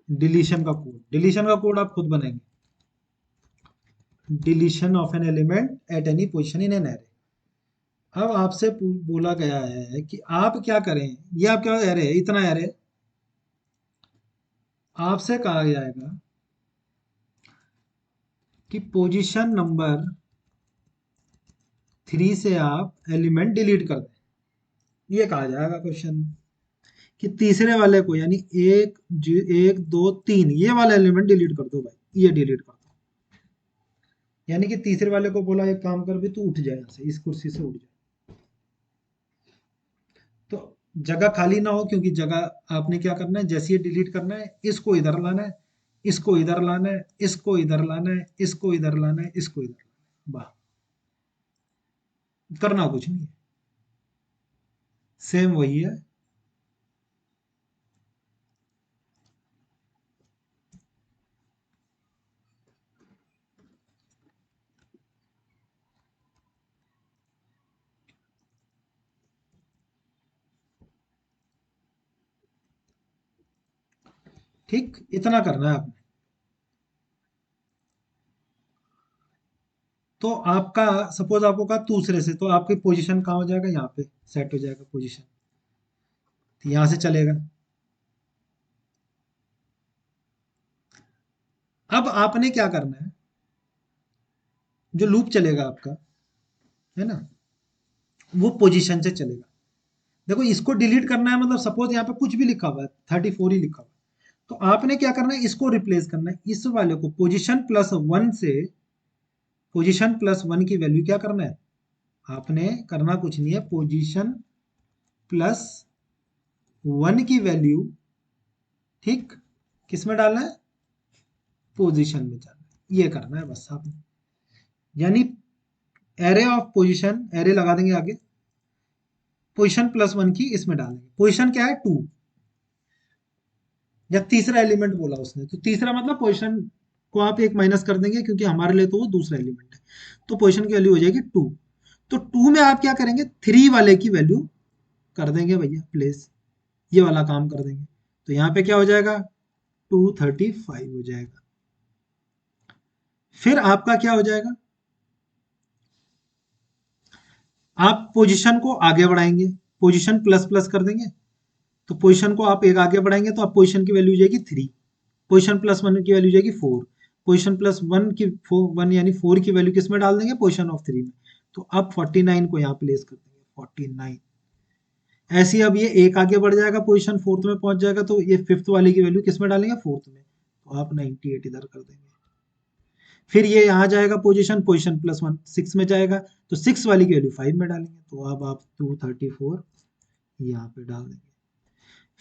डिलीशन का कोड। डिलीशन का कोड आप खुद बनाएंगे, deletion of an element at any position in an array. अब आपसे बोला गया है कि आप क्या करें, ये आपका एरे है, इतना एरे। आपसे कहा जाएगा कि पोजीशन नंबर 3 से आप एलिमेंट डिलीट कर दें। ये कहा जाएगा क्वेश्चन कि तीसरे वाले को यानी एक दो तीन ये वाला एलिमेंट डिलीट कर दो भाई, ये डिलीट कर दो। यानी कि तीसरे वाले को बोला एक काम कर भी, तू उठ जाए यहाँ से, इस कुर्सी से उठ जाए। तो जगह खाली ना हो, क्योंकि जगह आपने क्या करना है, जैसे ये डिलीट करना है, इसको इधर लाना है, इसको इधर लाना है, इसको इधर लाना है, इसको इधर लाना है, इसको इधर लाना है। वाह, करना कुछ नहीं है, सेम वही है। ठीक, इतना करना है आपने। तो आपका सपोज आपको कहा दूसरे से, तो आपकी पोजीशन कहाँ हो जाएगा, यहाँ पे सेट हो जाएगा पोजीशन, तो यहाँ से चलेगा। अब आपने क्या करना है, जो लूप चलेगा आपका, है ना, वो पोजीशन से चलेगा। देखो इसको डिलीट करना है, मतलब सपोज यहाँ पे कुछ भी लिखा हुआ है, 34 ही लिखा हुआ है, तो आपने क्या करना है, इसको रिप्लेस करना है, इस वाले को पोजीशन+1 से, पोजीशन+1 की वैल्यू क्या करना है, आपने करना कुछ नहीं है, पोजीशन+1 की वैल्यू, ठीक, किस में डालना है, पोजीशन में डालना है, ये करना है बस आपने। यानी एरे ऑफ पोजीशन, एरे लगा देंगे आगे, पोजीशन+1 की इसमें डालेंगे। पोजीशन क्या है, 2, या तीसरा एलिमेंट बोला उसने, तो तीसरा मतलब पोजीशन को आप एक माइनस कर देंगे, क्योंकि हमारे लिए तो वो दूसरा एलिमेंट है, तो पोजीशन की वैल्यू हो जाएगी 2। तो 2 में आप क्या करेंगे, 3 वाले की वैल्यू कर देंगे भैया प्लेस, ये वाला काम कर देंगे, तो यहाँ पे क्या हो जाएगा, 235 हो जाएगा। फिर आपका क्या हो जाएगा, आप पोजीशन को आगे बढ़ाएंगे, पोजीशन प्लस प्लस कर देंगे, तो पोजीशन को आप एक आगे बढ़ाएंगे, तो आप पोजीशन की वैल्यू हो जाएगी 3, पोजीशन+1 की वैल्यू जाएगी 4, पोजीशन+1 की 1 यानी 4 की वैल्यू किस में डाल देंगे, पोजीशन+3 में, तो अब 49 को यहाँ प्लेस कर देंगे, 49। ऐसे ही अब ये एक आगे बढ़ जाएगा, पोजीशन 4th में पहुंच जाएगा, तो ये 5th वाले की वैल्यू किस में डालेंगे, 4th में, तो आप 98 इधर कर देंगे। फिर ये यहाँ जाएगा पोजीशन+1 6 में जाएगा, तो 6 वाली की वैल्यू 5 में डालेंगे, तो अब आप 234 यहाँ पे डाल देंगे।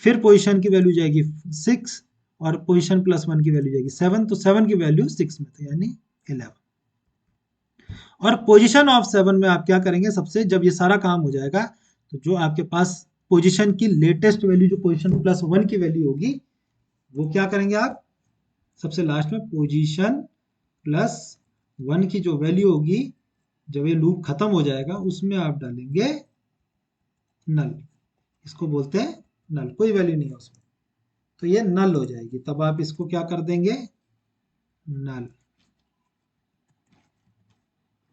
फिर पोजीशन की वैल्यू जाएगी 6, और पोजीशन+1 की वैल्यू जाएगी 7, तो 7 की वैल्यू 6 में, तो यानी 11। और पोजीशन ऑफ 7 में आप क्या करेंगे, सबसे जब ये सारा काम हो जाएगा, तो जो आपके पास पोजीशन की लेटेस्ट वैल्यू, जो पोजीशन+1 की वैल्यू होगी, वो क्या करेंगे आप, सबसे लास्ट में पोजीशन+1 की जो वैल्यू होगी, जब ये लूप खत्म हो जाएगा, उसमें आप डालेंगे नल, इसको बोलते हैं नल, कोई वैल्यू नहीं है उसमें, तो ये नल हो जाएगी, तब आप इसको क्या कर देंगे, नल।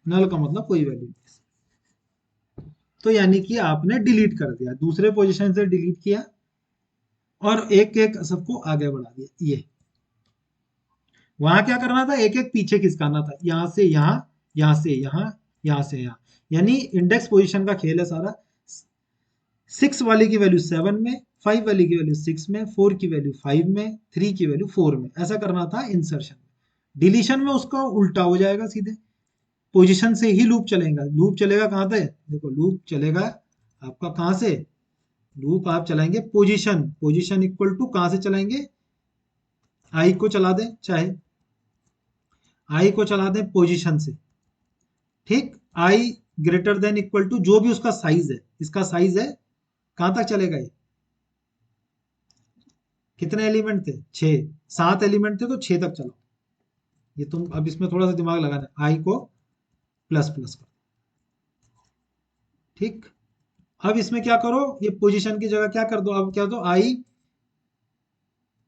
नल का मतलब कोई वैल्यू नहीं। तो यानी कि आपने डिलीट कर दिया, दूसरे पोजीशन से डिलीट किया, और एक एक सबको आगे बढ़ा दिया। ये वहां क्या करना था, एक एक पीछे खिसकाना था, यहां से यहां, यहां से यहां, यहां से यहां, यानी इंडेक्स पोजीशन का खेल है सारा। 6 वाले की वैल्यू 7 में, 5 वाले की वैल्यू 6 में, 4 की वैल्यू 5 में, 3 की वैल्यू 4 में, ऐसा करना था इंसर्शन में। डिलीशन में उसका उल्टा हो जाएगा, सीधे पोजीशन से ही लूप चलेगा। लूप चलेगा कहाँ पे, देखो लूप चलेगा आपका कहाँ से, लूप आप चलाएंगे पोजीशन, पोजीशन इक्वल टू कहाँ से चलाएंगे, आई को चला दें, चाहे आई को चला दें पोजीशन से, ठीक, आई ग्रेटर देन इक्वल टू जो भी उसका साइज है, इसका साइज है, कहां तक चलेगा ये, कितने एलिमेंट थे, 6, 7 एलिमेंट थे, तो 6 तक चलो। ये तुम अब इसमें थोड़ा सा दिमाग लगाना, आई को प्लस प्लस करो, ठीक। अब इसमें क्या करो, ये पोजीशन की जगह क्या कर दो, अब क्या दो, i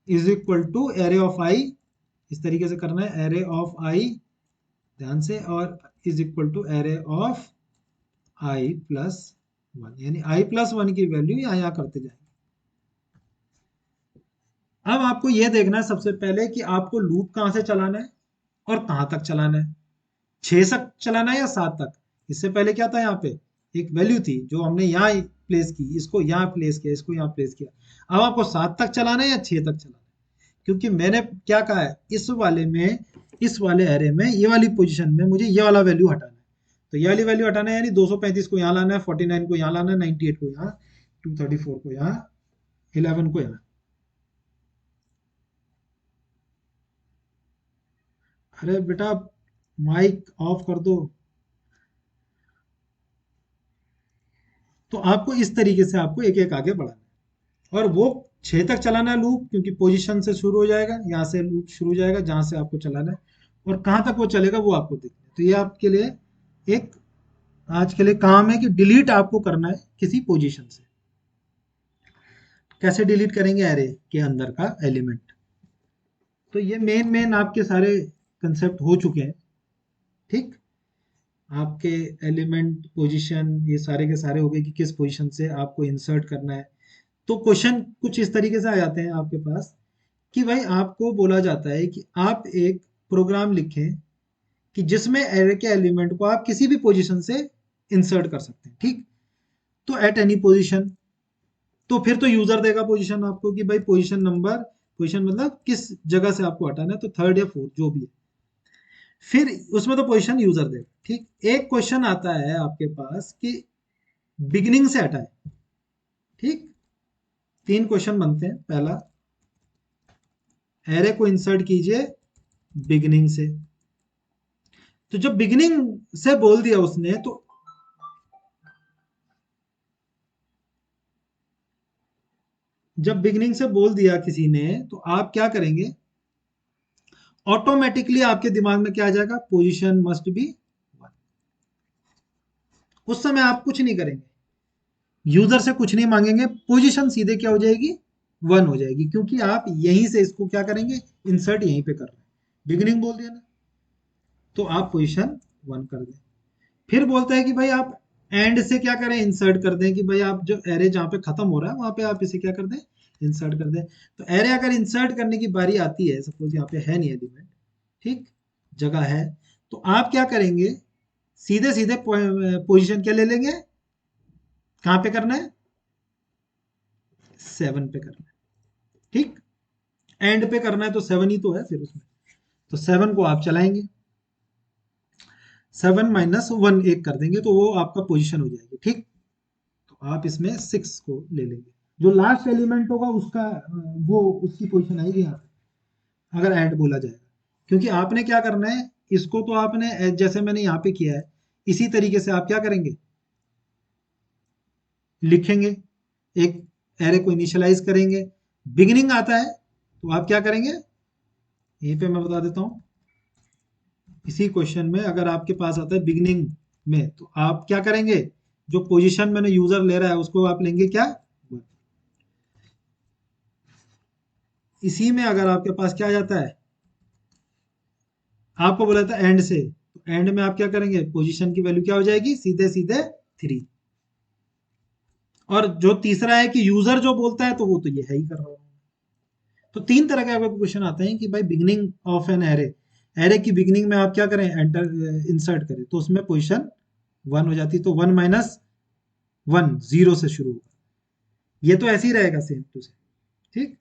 is equal to array of i, इस तरीके से करना है, एरे ऑफ आई, ध्यान से, और is equal to array of i+1, यानी i+1 की वैल्यू यहाँ करते जाएंगे। अब आपको यह देखना है सबसे पहले कि आपको लूप कहां से चलाना है, और कहाँ तक चलाना है, 6 तक चलाना है या 7 तक। इससे पहले क्या था, यहाँ पे एक वैल्यू थी जो हमने यहाँ प्लेस की, इसको यहाँ प्लेस किया, इसको यहाँ प्लेस किया। अब आपको 7 तक चलाना है या 6 तक चलाना है, क्योंकि मैंने क्या कहा है, इस वाले में, इस वाले एरे में, ये वाली पोजीशन में मुझे ये वाला वैल्यू हटाना है। तो ये वाली वैल्यू हटाना है, यानी 235 को यहाँ लाना है, 49 को यहाँ लाना है, 98 को यहाँ, 234 को यहाँ, 11 को यहाँ। अरे बेटा माइक ऑफ कर दो। तो आपको इस तरीके से आपको एक एक आगे बढ़ाना है, और वो 6 तक चलाना है लूप, क्योंकि पोजीशन से शुरू हो जाएगा, यहाँ से लूप शुरू हो जाएगा जहां से आपको चलाना है, और कहाँ तक वो चलेगा वो आपको देखना है। तो ये आपके लिए एक आज के लिए काम है कि डिलीट आपको करना है किसी पोजीशन से। कैसे डिलीट करेंगे, एरे के अंदर का एलिमेंट। तो ये मेन मेन आपके सारे कंसेप्ट हो चुके हैं। ठीक, आपके एलिमेंट पोजीशन ये सारे के सारे हो गए कि किस पोजीशन से आपको इंसर्ट करना है। तो क्वेश्चन कुछ इस तरीके से आ जाते हैं आपके पास कि भाई आपको बोला जाता है कि आप एक प्रोग्राम लिखें कि जिसमें एरे के एलिमेंट को आप किसी भी पोजीशन से इंसर्ट कर सकते हैं। ठीक, तो एट एनी पोजीशन, तो फिर तो यूजर देगा पोजीशन आपको कि भाई पोजीशन नंबर, पोजीशन मतलब किस जगह से आपको हटाना है, तो थर्ड या फोर्थ जो भी है, फिर उसमें तो पोजीशन यूजर देगा। ठीक, एक क्वेश्चन आता है आपके पास कि बिगिनिंग से हटाए। ठीक, 3 क्वेश्चन बनते हैं। पहला, एरे को इंसर्ट कीजिए बिगिनिंग से। तो जब बिगिनिंग से बोल दिया उसने, तो जब बिगिनिंग से बोल दिया किसी ने, तो आप क्या करेंगे, ऑटोमेटिकली आपके दिमाग में क्या आ जाएगा, पोजीशन मस्ट बी 1। उस समय आप कुछ नहीं करेंगे, यूजर से कुछ नहीं मांगेंगे, पोजीशन सीधे क्या हो जाएगी, 1 हो जाएगी, क्योंकि आप यहीं से इसको क्या करेंगे, इंसर्ट यहीं पे कर रहे हैं। बिगिनिंग बोल दिया ना, तो आप पोजीशन 1 कर दें। फिर बोलता है कि भाई आप एंड से क्या करें, इंसर्ट कर दें, कि भाई आप जो एरे जहां पे खत्म हो रहा है वहां पे आप इसे क्या कर दें, इंसर्ट कर दें। तो एरे अगर इंसर्ट करने की बारी आती है, सपोज यहाँ पे है नहीं एलिमेंट, ठीक, जगह है, तो आप क्या करेंगे, सीधे सीधे पोजीशन क्या ले लेंगे, कहां पे करना है, 7 पे करना है। ठीक, एंड पे करना है तो 7 ही तो है फिर उसमें, तो 7 को आप चलाएंगे, 7 माइनस 1 एक कर देंगे, तो वो आपका पोजीशन हो जाएगी। ठीक, तो आप इसमें 6 को ले लेंगे, जो लास्ट एलिमेंट होगा उसका वो उसकी पोजीशन आएगी यहाँ पे, अगर ऐड बोला जाएगा। क्योंकि आपने क्या करना है, इसको तो आपने जैसे मैंने यहाँ पे किया है, इसी तरीके से आप क्या करेंगे, लिखेंगे, एक एरे को इनिशियलाइज करेंगे। बिगिनिंग आता है तो आप क्या करेंगे, यहीं पे मैं बता देता हूँ, इसी क्वेश्चन में अगर आपके पास आता है बिगिनिंग में, तो आप क्या करेंगे, जो पोजीशन मैंने यूजर ले रहा है उसको आप लेंगे क्या, इसी में अगर आपके पास क्या आ जाता है, आपको बोला था एंड से, तो एंड में आप क्या करेंगे, पोजीशन की वैल्यू क्या हो जाएगी, सीधे सीधे 3। और जो तीसरा है कि यूजर जो बोलता है, तो वो तो ये है ही कर रहा हूं। तो 3 तरह के आपके क्वेश्चन आते हैं कि भाई beginning of an array, array की बिगिनिंग में आप क्या करें, एंटर इंसर्ट करें, तो उसमें पोजीशन 1 हो जाती है, तो 1 माइनस 1 0 से शुरू होगा, ये तो ऐसे ही रहेगा सेम टू सेम। ठीक,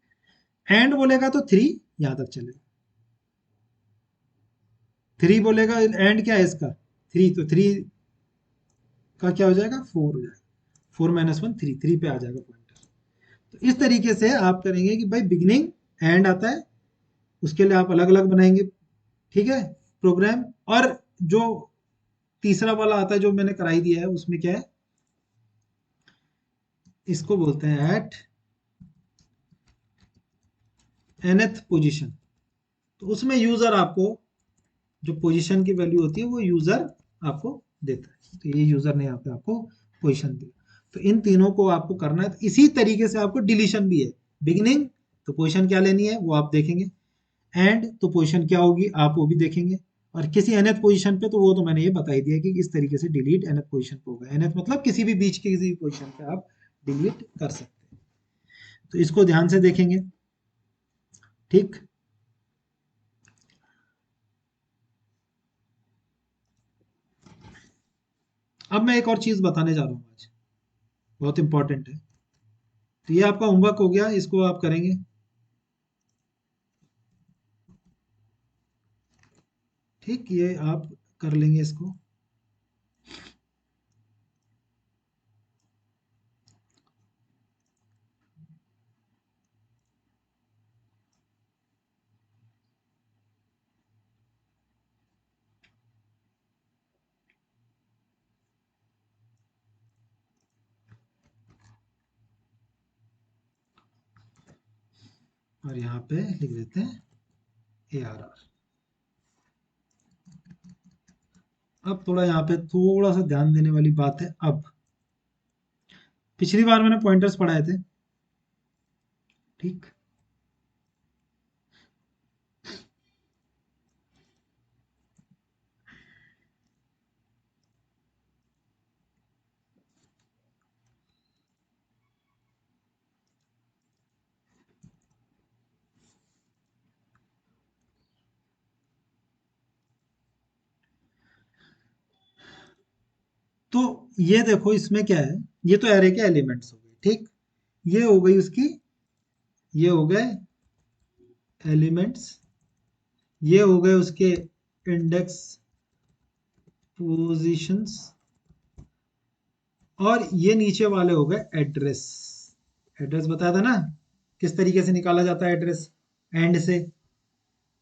एंड बोलेगा तो 3 यहां तक चलेगा, 3 बोलेगा, एंड क्या है इसका, 3, तो 3 का क्या हो जाएगा, 4 हो जाएगा, 4 माइनस 1 3, 3 पे आ जाएगा पॉइंटर। तो इस तरीके से आप करेंगे कि भाई बिगिनिंग एंड आता है, उसके लिए आप अलग अलग बनाएंगे। ठीक है, प्रोग्राम। और जो तीसरा वाला आता है जो मैंने कराई दिया है, उसमें क्या है, इसको बोलते हैं एट nth पोजीशन। तो उसमें यूजर आपको जो पोजीशन की वैल्यू होती है वो यूजर आपको देता है, तो ये यूजर ने यहाँ पे आपको पोजीशन दी। तो इन तीनों को आपको करना है। तो इसी तरीके से आपको डिलीशन भी है, बिगिनिंग तो पोजीशन क्या लेनी है वो आप देखेंगे, एंड तो पोजीशन क्या होगी आप वो भी देखेंगे, और किसी nth पोजीशन पे तो वो तो मैंने ये बता ही दिया कि इस तरीके से डिलीट nth पोजीशन पे होगा। nth मतलब किसी भी बीच के किसी भी पोजीशन पे आप डिलीट कर सकते हैं। तो इसको ध्यान से देखेंगे। ठीक, अब मैं एक और चीज बताने जा रहा हूँ आज, बहुत इंपॉर्टेंट है। तो ये आपका होमवर्क हो गया, इसको आप करेंगे। ठीक, ये आप कर लेंगे इसको। और यहाँ पे लिख देते हैं ARR। अब थोड़ा यहाँ पे थोड़ा सा ध्यान देने वाली बात है। अब पिछली बार मैंने पॉइंटर्स पढ़ाए थे, ठीक। तो ये देखो इसमें क्या है, ये तो एरे के एलिमेंट्स हो गए, ठीक। ये हो गई उसकी, ये हो गए एलिमेंट्स, ये हो गए उसके इंडेक्स पोजीशंस, और ये नीचे वाले हो गए एड्रेस। एड्रेस बताया था ना किस तरीके से निकाला जाता है एड्रेस, एंड से।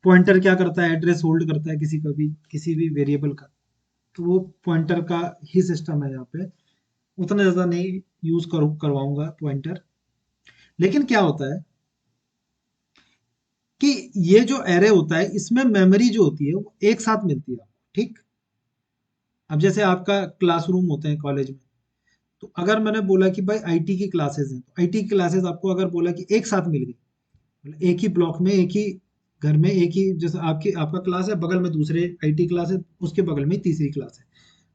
पॉइंटर क्या करता है, एड्रेस होल्ड करता है किसी का भी, किसी भी वेरिएबल का। तो वो पॉइंटर का ही सिस्टम है यहाँ पे। उतना ज़्यादा नहीं यूज करवाऊंगा पॉइंटर। लेकिन क्या होता है कि ये जो एरे होता है इसमें मेमोरी जो होती है वो एक साथ मिलती है आपको, ठीक। अब जैसे आपका क्लासरूम होते हैं कॉलेज में, तो अगर मैंने बोला कि भाई आईटी की क्लासेस हैं, तो आईटी की क्लासेस आपको अगर बोला कि एक साथ मिल गई, मतलब एक ही ब्लॉक में, एक ही घर में, एक ही, जैसे आपका क्लास है, बगल में दूसरे आईटी क्लास है, उसके बगल में तीसरी क्लास है,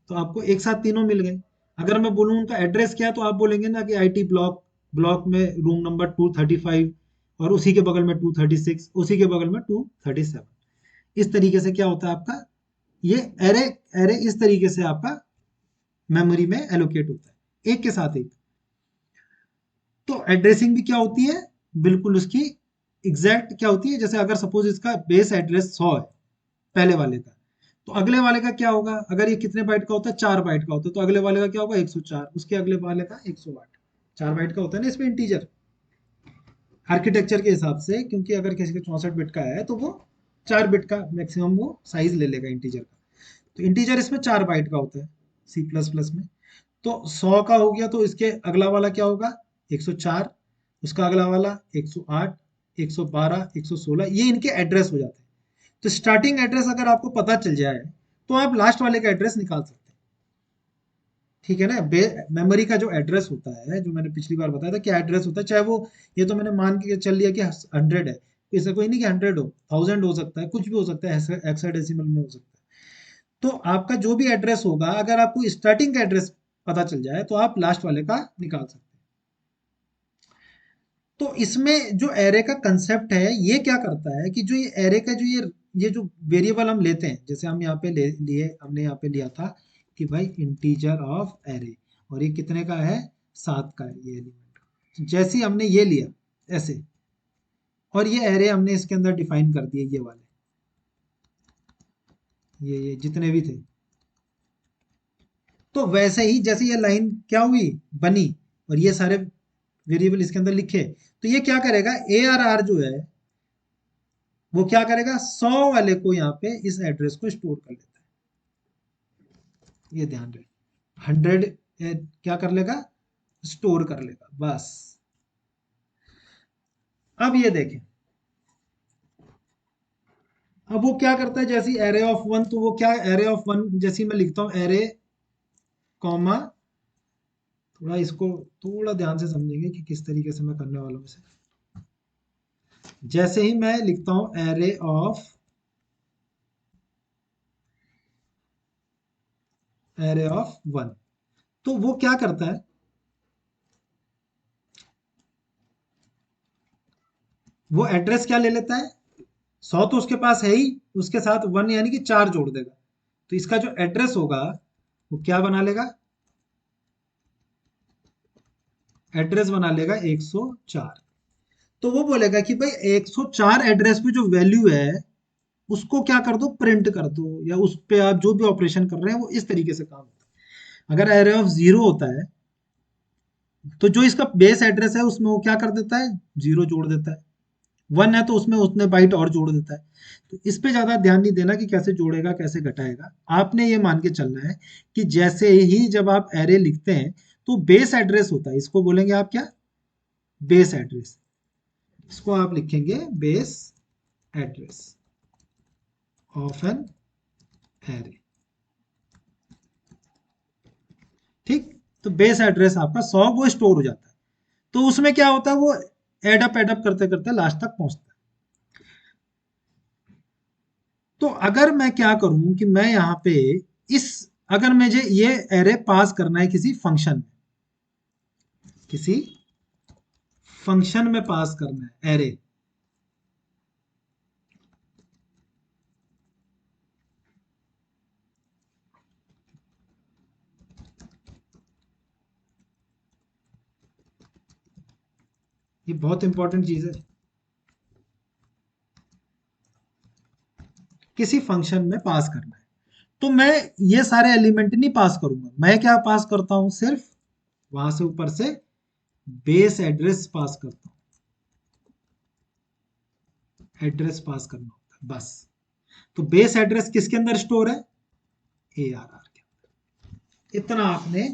तो आपको एक साथ तीनों मिल गए। अगर मैं बोलूँ उनका एड्रेस क्या है, तो आप बोलेंगे ना कि आईटी ब्लॉक, ब्लॉक में रूम नंबर 235, और उसी के बगल में 236, उसी के बगल में 237। इस तरीके से क्या होता है आपका, ये एरे, एरे इस तरीके से आपका मेमोरी में एलोकेट होता है, एक के साथ एक। तो एड्रेसिंग भी क्या होती है, बिल्कुल उसकी एग्जैक्ट क्या होती है। जैसे अगर सपोज इसका बेस एड्रेस 100 है पहले वाले का, तो अगले वाले का क्या होगा, अगर ये कितने बाइट का होता है, 4 बाइट का होता है, तो अगले वाले का क्या होगा, 104, उसके अगले वाले का 108। 4 बाइट का होता है ना इसमें इंटीजर, आर्किटेक्चर के हिसाब से, क्योंकि अगर किसी का 64 बिट का है तो वो 4 बिट का मैक्सिमम वो साइज ले लेगा इंटीजर का। तो इंटीजर इसमें 4 बाइट का होता है C++ में। तो 100 का हो गया, तो इसके अगला वाला क्या होगा, 104, उसका अगला वाला 108, 112, 116, ये इनके एड्रेस हो जाते हैं। तो स्टार्टिंग एड्रेस अगर आपको पता चल जाए, तो आप लास्ट वाले का एड्रेस निकाल सकते हैं, ठीक है ना। मेमोरी का जो एड्रेस होता है, जो मैंने पिछली बार बताया था क्या एड्रेस होता है, चाहे वो, ये तो मैंने मान के चल लिया कि 100 है, इससे कोई नहीं कि 100 हो, 1000 हो सकता है, कुछ भी हो सकता है, हेक्साडेसिमल में हो सकता है। तो आपका जो भी एड्रेस होगा, अगर आपको स्टार्टिंग का एड्रेस पता चल जाए, तो आप लास्ट वाले का निकाल सकते हैं। तो इसमें जो एरे का कंसेप्ट है, ये क्या करता है कि जो ये एरे का जो ये जो वेरिएबल हम लेते हैं, जैसे हम यहाँ पे लिए, हमने यहाँ पे लिया था कि भाई इंटीजर ऑफ एरे, और ये कितने का है, 7 का है ये एलिमेंट। जैसे ही हमने ये लिया ऐसे, और ये एरे हमने इसके अंदर डिफाइन कर दिए, ये वाले, ये जितने भी थे, तो वैसे ही जैसे ये लाइन क्या हुई, बनी, और ये सारे वेरिएबल इसके अंदर लिखे, तो ये क्या करेगा, ARR जो है वो क्या करेगा, 100 वाले को यहाँ पे इस एड्रेस को स्टोर कर लेता है, ये ध्यान रहे। 100 क्या कर लेगा, स्टोर कर लेगा, बस। अब ये देखें, अब वो क्या करता है, जैसे एरे ऑफ वन, तो वो क्या, एरे ऑफ वन जैसे मैं लिखता हूँ एरे कॉमा, थोड़ा इसको थोड़ा ध्यान से समझेंगे कि किस तरीके से मैं करने वाला हूँ इसे। जैसे ही मैं लिखता हूँ एरे ऑफ वन, तो वो क्या करता है, वो एड्रेस क्या ले लेता है, 100 तो उसके पास है ही, उसके साथ वन यानी कि 4 जोड़ देगा। तो इसका जो एड्रेस होगा वो क्या बना लेगा, एड्रेस बना लेगा 104। तो वो बोलेगा कि भाई 104 एड्रेस पे जो वैल्यू है उसको क्या कर दो, प्रिंट कर दो, या उस पे आप जो भी ऑपरेशन कर रहे हैं वो इस तरीके से काम होता है। अगर एरे ऑफ जीरो होता है तो जो इसका बेस एड्रेस है उसमें वो क्या कर देता है, जीरो जोड़ देता है। वन है तो उसमें उतने बाइट और जोड़ देता है। तो इस पे ज्यादा ध्यान नहीं देना कि कैसे जोड़ेगा कैसे घटाएगा। आपने ये मान के चलना है कि जैसे ही जब आप एरे लिखते हैं तो बेस एड्रेस होता है, इसको बोलेंगे आप क्या, बेस एड्रेस। इसको आप लिखेंगे base address of an array. ठीक। तो बेस एड्रेस आपका 100 वो स्टोर हो जाता है। तो उसमें क्या होता है, वो एडअप करते करते लास्ट तक पहुंचता है। तो अगर मैं क्या करूं कि मैं यहां पे इस, अगर मुझे ये एरे पास करना है किसी फंक्शन में, किसी फंक्शन में पास करना है एरे, ये बहुत इंपॉर्टेंट चीज है। किसी फंक्शन में पास करना है तो मैं ये सारे एलिमेंट नहीं पास करूंगा, मैं क्या पास करता हूं, सिर्फ वहां से ऊपर से बेस एड्रेस पास करता हूं। एड्रेस पास करना होता है बस। तो बेस एड्रेस किसके अंदर स्टोर है, ए आर आर के। इतना आपने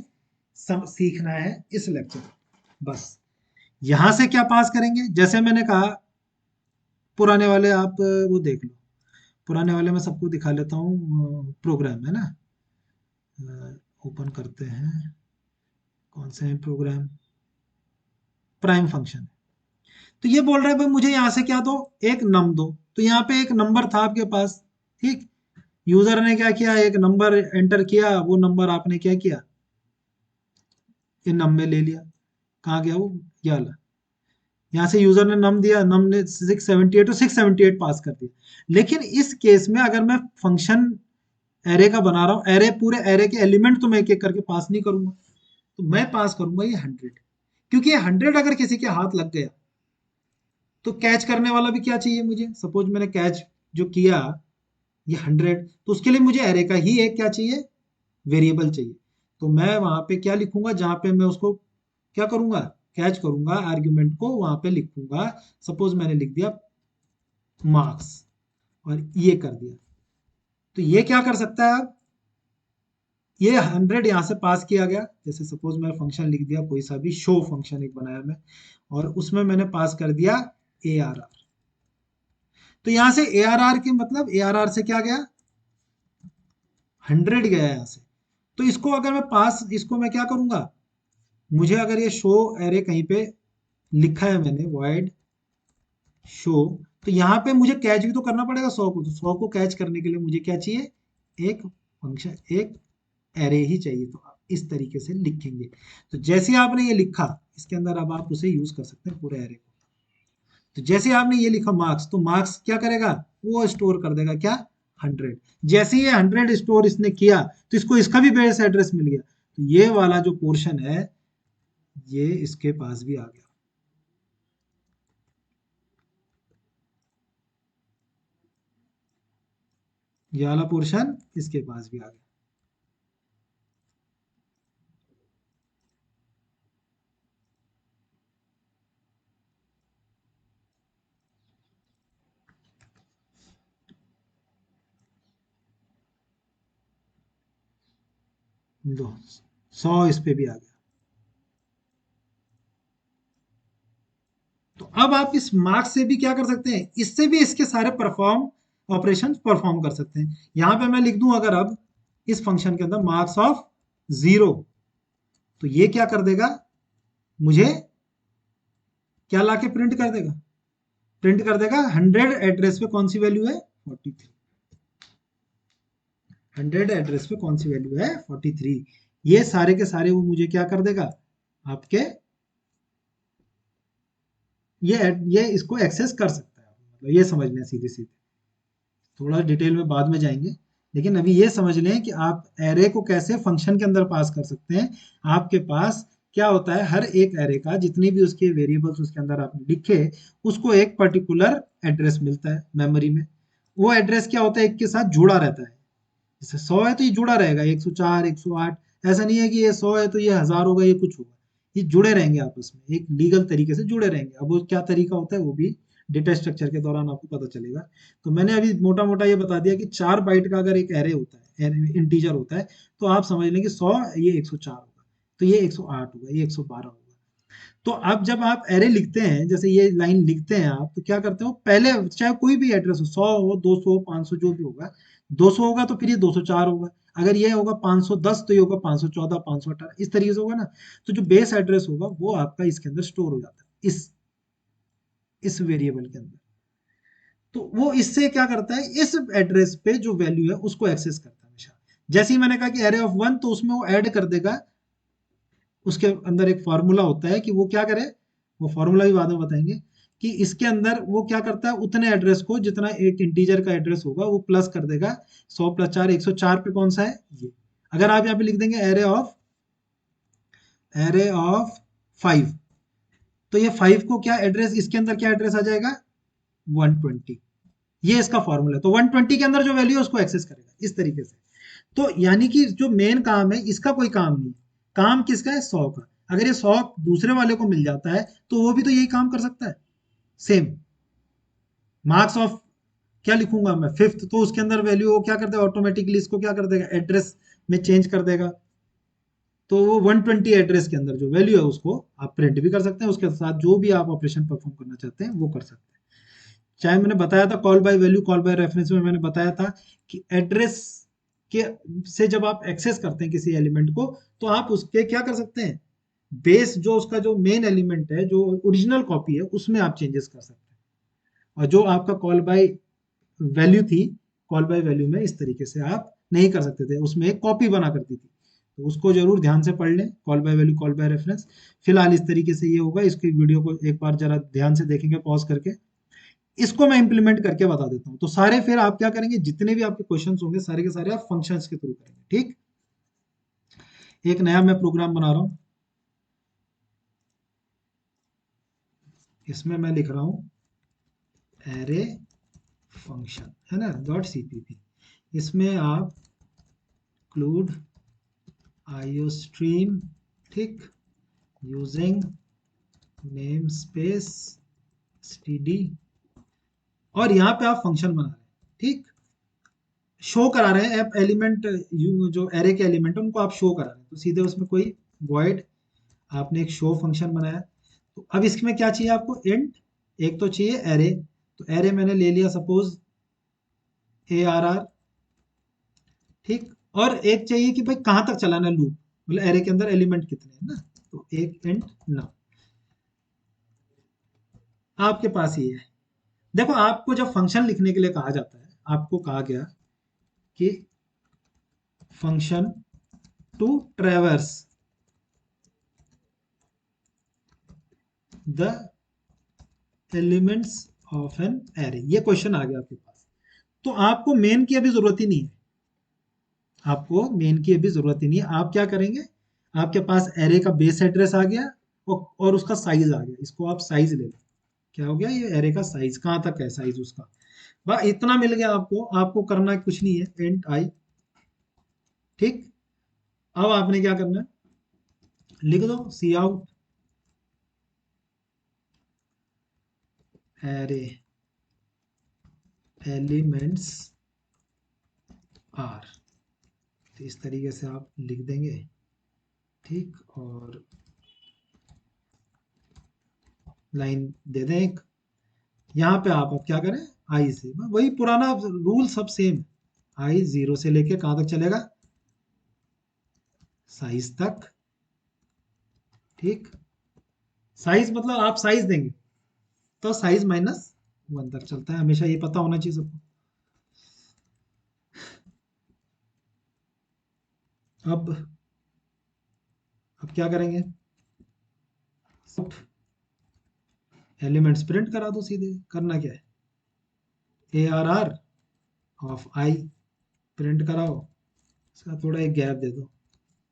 सीखना है इस लेक्चर में बस। यहां से क्या पास करेंगे, जैसे मैंने कहा पुराने वाले आप वो देख लो। पुराने वाले में सबको दिखा लेता हूँ, प्रोग्राम है ना, ओपन करते हैं, कौन से हैं प्रोग्राम, प्राइम फंक्शन। तो ये बोल रहा है भाई मुझे यहां से क्या दो, एक नम दो। तो यहाँ पे एक नंबर था आपके पास, ठीक। यूजर ने क्या किया, एक नंबर एंटर किया, वो नंबर आपने क्या किया, ये नम में ले लिया। कहाँ गया वो, ये वाला। यहाँ से यूजर ने नम दिया, नम ने 678 तो 678 पास कर दिया। लेकिन इस केस में अगर मैं फंक्शन एरे का बना रहा हूँ, एरे पूरे एरे के एलिमेंट तो मैं एक एक करके पास नहीं करूंगा, तो मैं पास करूंगा ये 100। क्योंकि ये 100 अगर किसी के हाथ लग गया तो कैच करने वाला भी क्या चाहिए मुझे, सपोज मैंने कैच जो किया ये 100, तो उसके लिए मुझे एरे का ही एक क्या चाहिए, वेरिएबल चाहिए। तो मैं वहां पे क्या लिखूंगा, जहां पे मैं उसको क्या करूंगा, कैच करूंगा, आर्ग्यूमेंट को वहां पे लिखूंगा। सपोज मैंने लिख दिया मार्क्स और ये कर दिया। तो ये क्या कर सकता है, अब ये 100 यहाँ से पास किया गया। जैसे सपोज मैं फंक्शन लिख दिया कोई सा भी, शो फंक्शन एक बनाया मैं, और उसमें मैंने पास कर दिया ए आर आर। तो यहां से ए आर आर के मतलब ए आर आर से क्या गया, 100 गया यहाँ से। तो इसको अगर मैं पास, इसको मैं क्या करूंगा, मुझे अगर ये शो एरे कहीं पे लिखा है मैंने वॉइड शो, तो यहाँ पे मुझे कैच भी तो करना पड़ेगा 100 को। तो 100 को कैच करने के लिए मुझे क्या चाहिए, एक फंक्शन, एक एरे ही चाहिए। तो आप इस तरीके से लिखेंगे। तो जैसे आपने ये लिखा, इसके अंदर अब आप उसे यूज कर सकते हैं पूरे एरे को। तो जैसे आपने ये लिखा मार्क्स, तो मार्क्स क्या करेगा, वो स्टोर कर देगा क्या, 100। जैसे ये 100 स्टोर इसने किया तो इसको इसका भी बेस एड्रेस मिल गया। तो ये वाला जो पोर्शन है ये इसके पास भी आ गया। ये वाला पोर्शन इसके पास भी आ गया। लो, 100 इस पे भी आ गया। तो अब आप इस मार्क्स से भी क्या कर सकते हैं, इससे भी इसके सारे परफॉर्म ऑपरेशन परफॉर्म कर सकते हैं। यहां पे मैं लिख दूं अगर अब इस फंक्शन के अंदर मार्क्स ऑफ 0, तो ये क्या कर देगा, मुझे क्या लाके प्रिंट कर देगा, प्रिंट कर देगा 100 एड्रेस पे कौन सी वैल्यू है, 43। 100 एड्रेस पे कौन सी वैल्यू है, 43। ये सारे के सारे वो मुझे क्या कर देगा, आपके ये इसको एक्सेस कर सकता है। मतलब ये समझ लें सीधे सीधे, थोड़ा डिटेल में बाद में जाएंगे, लेकिन अभी ये समझ लें कि आप एरे को कैसे फंक्शन के अंदर पास कर सकते हैं। आपके पास क्या होता है, हर एक एरे का जितनी भी उसके वेरिएबल्स उसके अंदर आपने लिखे, उसको एक पर्टिकुलर एड्रेस मिलता है मेमोरी में। वो एड्रेस क्या होता है, एक के साथ जुड़ा रहता है। जैसे 100 है तो ये जुड़ा रहेगा, 104, 108। ऐसा नहीं है कि ये 100 है तो ये 1000 होगा, ये कुछ होगा। ये जुड़े रहेंगे आपस में, एक लीगल तरीके से जुड़े रहेंगे। अब वो क्या तरीका होता है वो भी डेटा स्ट्रक्चर के दौरान आपको पता चलेगा। तो मैंने अभी मोटा मोटा ये बता दिया कि 4 बाइट का अगर एक एरे होता है, इंटीजर होता है, तो आप समझ लें कि 100 ये 104 होगा, तो ये 108 होगा, ये 112 होगा। तो अब जब आप एरे लिखते हैं, जैसे ये लाइन लिखते हैं आप, तो क्या करते हो, पहले चाहे कोई भी एड्रेस हो, 100 हो, 200, 500, जो भी होगा, 200 होगा तो फिर ये 204 होगा। अगर ये होगा 510 तो ये होगा 514, 518, इस तरीके से होगा ना। तो जो बेस एड्रेस होगा वो आपका इसके अंदर स्टोर हो जाता है, इस वेरिएबल के अंदर। तो वो इससे क्या करता है, इस एड्रेस पे जो वैल्यू है उसको एक्सेस करता है हमेशा। जैसे ही मैंने कहा कि एरे ऑफ 1, तो उसमें वो ऐड कर देगा, उसके अंदर एक फार्मूला होता है कि वो क्या करे, वो फार्मूला भी बाद में बताएंगे, कि इसके अंदर वो क्या करता है, उतने एड्रेस को जितना एक इंटीजर का एड्रेस होगा वो प्लस कर देगा। 100 प्लस 4, 104 पे कौन सा है ये। अगर आप यहाँ पे लिख देंगे एरे ऑफ 5, तो ये 5 को क्या एड्रेस, इसके अंदर क्या एड्रेस आ जाएगा, 120। ये इसका फॉर्मूला है। तो 120 के अंदर जो वैल्यू है उसको एक्सेस करेगा इस तरीके से। तो यानी कि जो मेन काम है इसका कोई काम नहीं, काम किसका है, 100 का। अगर ये 100 दूसरे वाले को मिल जाता है तो वो भी तो यही काम कर सकता है, सेम। मार्क्स ऑफ क्या लिखूंगा मैं, फिफ्थ, तो उसके अंदर वैल्यू वो क्या कर देगा, ऑटोमेटिकली इसको क्या कर देगा, एड्रेस में चेंज कर देगा। तो वो 120 एड्रेस के अंदर जो वैल्यू है उसको आप प्रिंट भी कर सकते हैं, उसके साथ जो भी आप ऑपरेशन परफॉर्म करना चाहते हैं वो कर सकते हैं। चाहे मैंने बताया था call by value, call by reference में मैंने बताया था कि एड्रेस के से जब आप एक्सेस करते हैं किसी एलिमेंट को, तो आप उसके क्या कर सकते हैं, बेस जो उसका जो मेन एलिमेंट है, जो ओरिजिनल कॉपी है, उसमें आप चेंजेस कर सकते हैं। और जो आपका कॉल बाय वैल्यू थी, कॉल बाय वैल्यू में इस तरीके से आप नहीं कर सकते थे, उसमें एक कॉपी बना करती थी। तो उसको जरूर ध्यान से पढ़ लें, call by value, call by reference. फिलहाल इस तरीके से ये होगा, इसकी वीडियो को एक बार जरा ध्यान से देखेंगे पॉज करके। इसको मैं इंप्लीमेंट करके बता देता हूँ। तो सारे फिर आप क्या करेंगे, जितने भी आपके क्वेश्चंस होंगे सारे के सारे आप फंक्शंस के थ्रू करेंगे, ठीक। एक नया मैं प्रोग्राम बना रहा हूँ, इसमें मैं लिख रहा हूँ एरे फंक्शन, है ना, .cpp। इसमें आप include iostream, ठीक, यूजिंग नेम स्पेस std, और यहाँ पे आप फंक्शन बना रहे हैं, ठीक, शो करा रहे हैं ऐप एलिमेंट, जो एरे के एलिमेंट है उनको आप शो करा रहे हैं। तो सीधे उसमें कोई वॉइड, आपने एक शो फंक्शन बनाया। तो अब इसमें क्या चाहिए आपको, इंट, एक तो चाहिए एरे। तो एरे मैंने ले लिया सपोज ARR, ठीक। और एक चाहिए कि भाई कहाँ तक चलाना है लूप, मतलब एरे के अंदर एलिमेंट कितने हैं ना, तो एक इंट ना, आपके पास ये है। देखो आपको जब फंक्शन लिखने के लिए कहा जाता है, आपको कहा गया कि function to traverse the elements of an array, ये क्वेश्चन आ गया आपके पास। तो आपको मेन की अभी जरूरत ही नहीं है, आपको मेन की अभी जरूरत ही नहीं है। आप क्या करेंगे, आपके पास एरे का बेस एड्रेस आ गया, और उसका साइज आ गया, इसको आप साइज ले लो। क्या हो गया, ये एरे का साइज कहाँ तक है, साइज उसका बस इतना मिल गया आपको। आपको करना कुछ नहीं है, इंट आई, ठीक। अब आपने क्या करना है, लिख दो सी आउट एरे एलिमेंट्स आर, तो इस तरीके से आप लिख देंगे, ठीक। और लाइन दे दें एक, यहाँ पे आप अब क्या करें, आई से वही पुराना रूल सब सेम, आई 0 से लेके कहाँ तक चलेगा, साइज तक, ठीक। साइज मतलब आप साइज देंगे तो साइज -1 तक चलता है, हमेशा ये पता होना चाहिए सबको। अब क्या करेंगे, एलिमेंट्स प्रिंट करा दो, सीधे करना क्या है, ARR ऑफ आई प्रिंट कराओ, इसका थोड़ा एक गैप दे दो,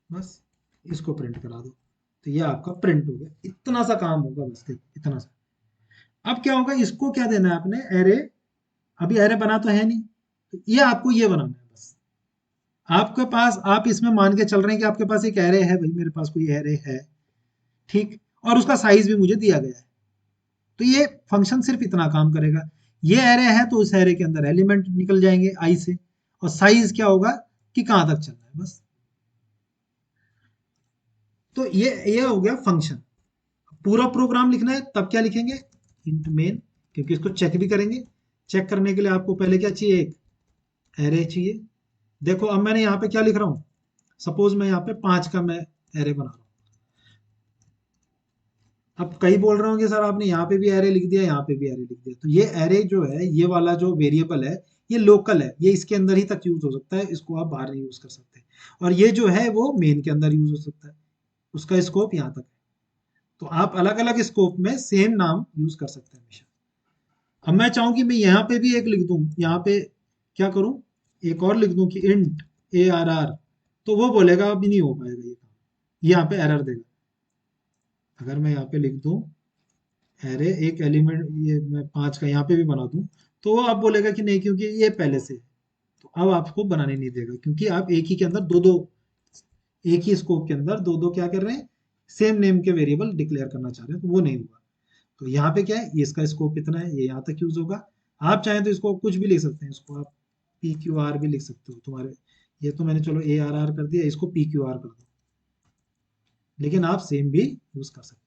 बस इसको प्रिंट करा दो। तो ये आपका प्रिंट हो गया, इतना सा काम होगा बस, देखो इतना सा। अब क्या होगा, इसको क्या देना है आपने, एरे। अभी एरे बना तो है नहीं, तो ये आपको ये बनाना है बस। आपके पास, आप इसमें मान के चल रहे हैं कि आपके पास एक एरे है, भाई मेरे पास कोई एरे है, ठीक, और उसका साइज भी मुझे दिया गया है। तो ये फंक्शन सिर्फ इतना काम करेगा। ये एरे है तो उस एरे के अंदर एलिमेंट निकल जाएंगे आई से, और साइज क्या होगा कि कहां तक चलना है बस। तो ये हो गया फंक्शन। पूरा प्रोग्राम लिखना है तब क्या लिखेंगे, इंट मेन, क्योंकि इसको चेक भी करेंगे। चेक करने के लिए आपको पहले क्या चाहिए, एक एरे चाहिए। देखो अब मैंने यहाँ पे क्या लिख रहा हूँ, सपोज मैं यहाँ पे 5 का मैं एरे बना रहा हूँ। अब कई बोल रहे होंगे सर आपने यहाँ पे भी एरे लिख दिया, यहाँ पे भी एरे लिख दिया। तो ये एरे जो है, ये वाला जो वेरिएबल है, ये लोकल है, ये इसके अंदर ही तक यूज हो सकता है, इसको आप बाहर नहीं यूज कर सकते। और ये जो है वो मेन के अंदर यूज हो सकता है, उसका स्कोप यहाँ तक है। तो आप अलग अलग स्कोप में सेम नाम यूज कर सकते हैं हमेशा। अब मैं चाहूँ कि मैं यहाँ पे भी एक लिख दूँ, यहाँ पे क्या करूँ, एक और लिख दूँ कि इंट ARR, तो वो बोलेगा अभी नहीं हो पाएगा ये काम, यहाँ पे एरर देगा। अगर मैं यहाँ पे लिख दूँ एरे एक एलिमेंट, ये मैं 5 का यहाँ पे भी बना दूँ, तो वो आप बोलेगा कि नहीं, क्योंकि ये पहले से है। तो अब आपको बनाने नहीं देगा, क्योंकि आप एक ही के अंदर दो दो, एक ही स्कोप के अंदर दो दो क्या कर रहे हैं, सेम नेम के वेरिएबल डिक्लेयर करना चाह रहे हैं, तो वो नहीं होगा। तो यहाँ पे क्या है, ये इसका स्कोप इतना है, ये यहाँ तक यूज होगा। आप चाहें तो इसको कुछ भी लिख सकते हैं, इसको आप PQR भी लिख सकते हो तुम्हारे। ये तो मैंने चलो ARR कर दिया, इसको PQR कर दो, लेकिन आप सेम भी यूज कर सकते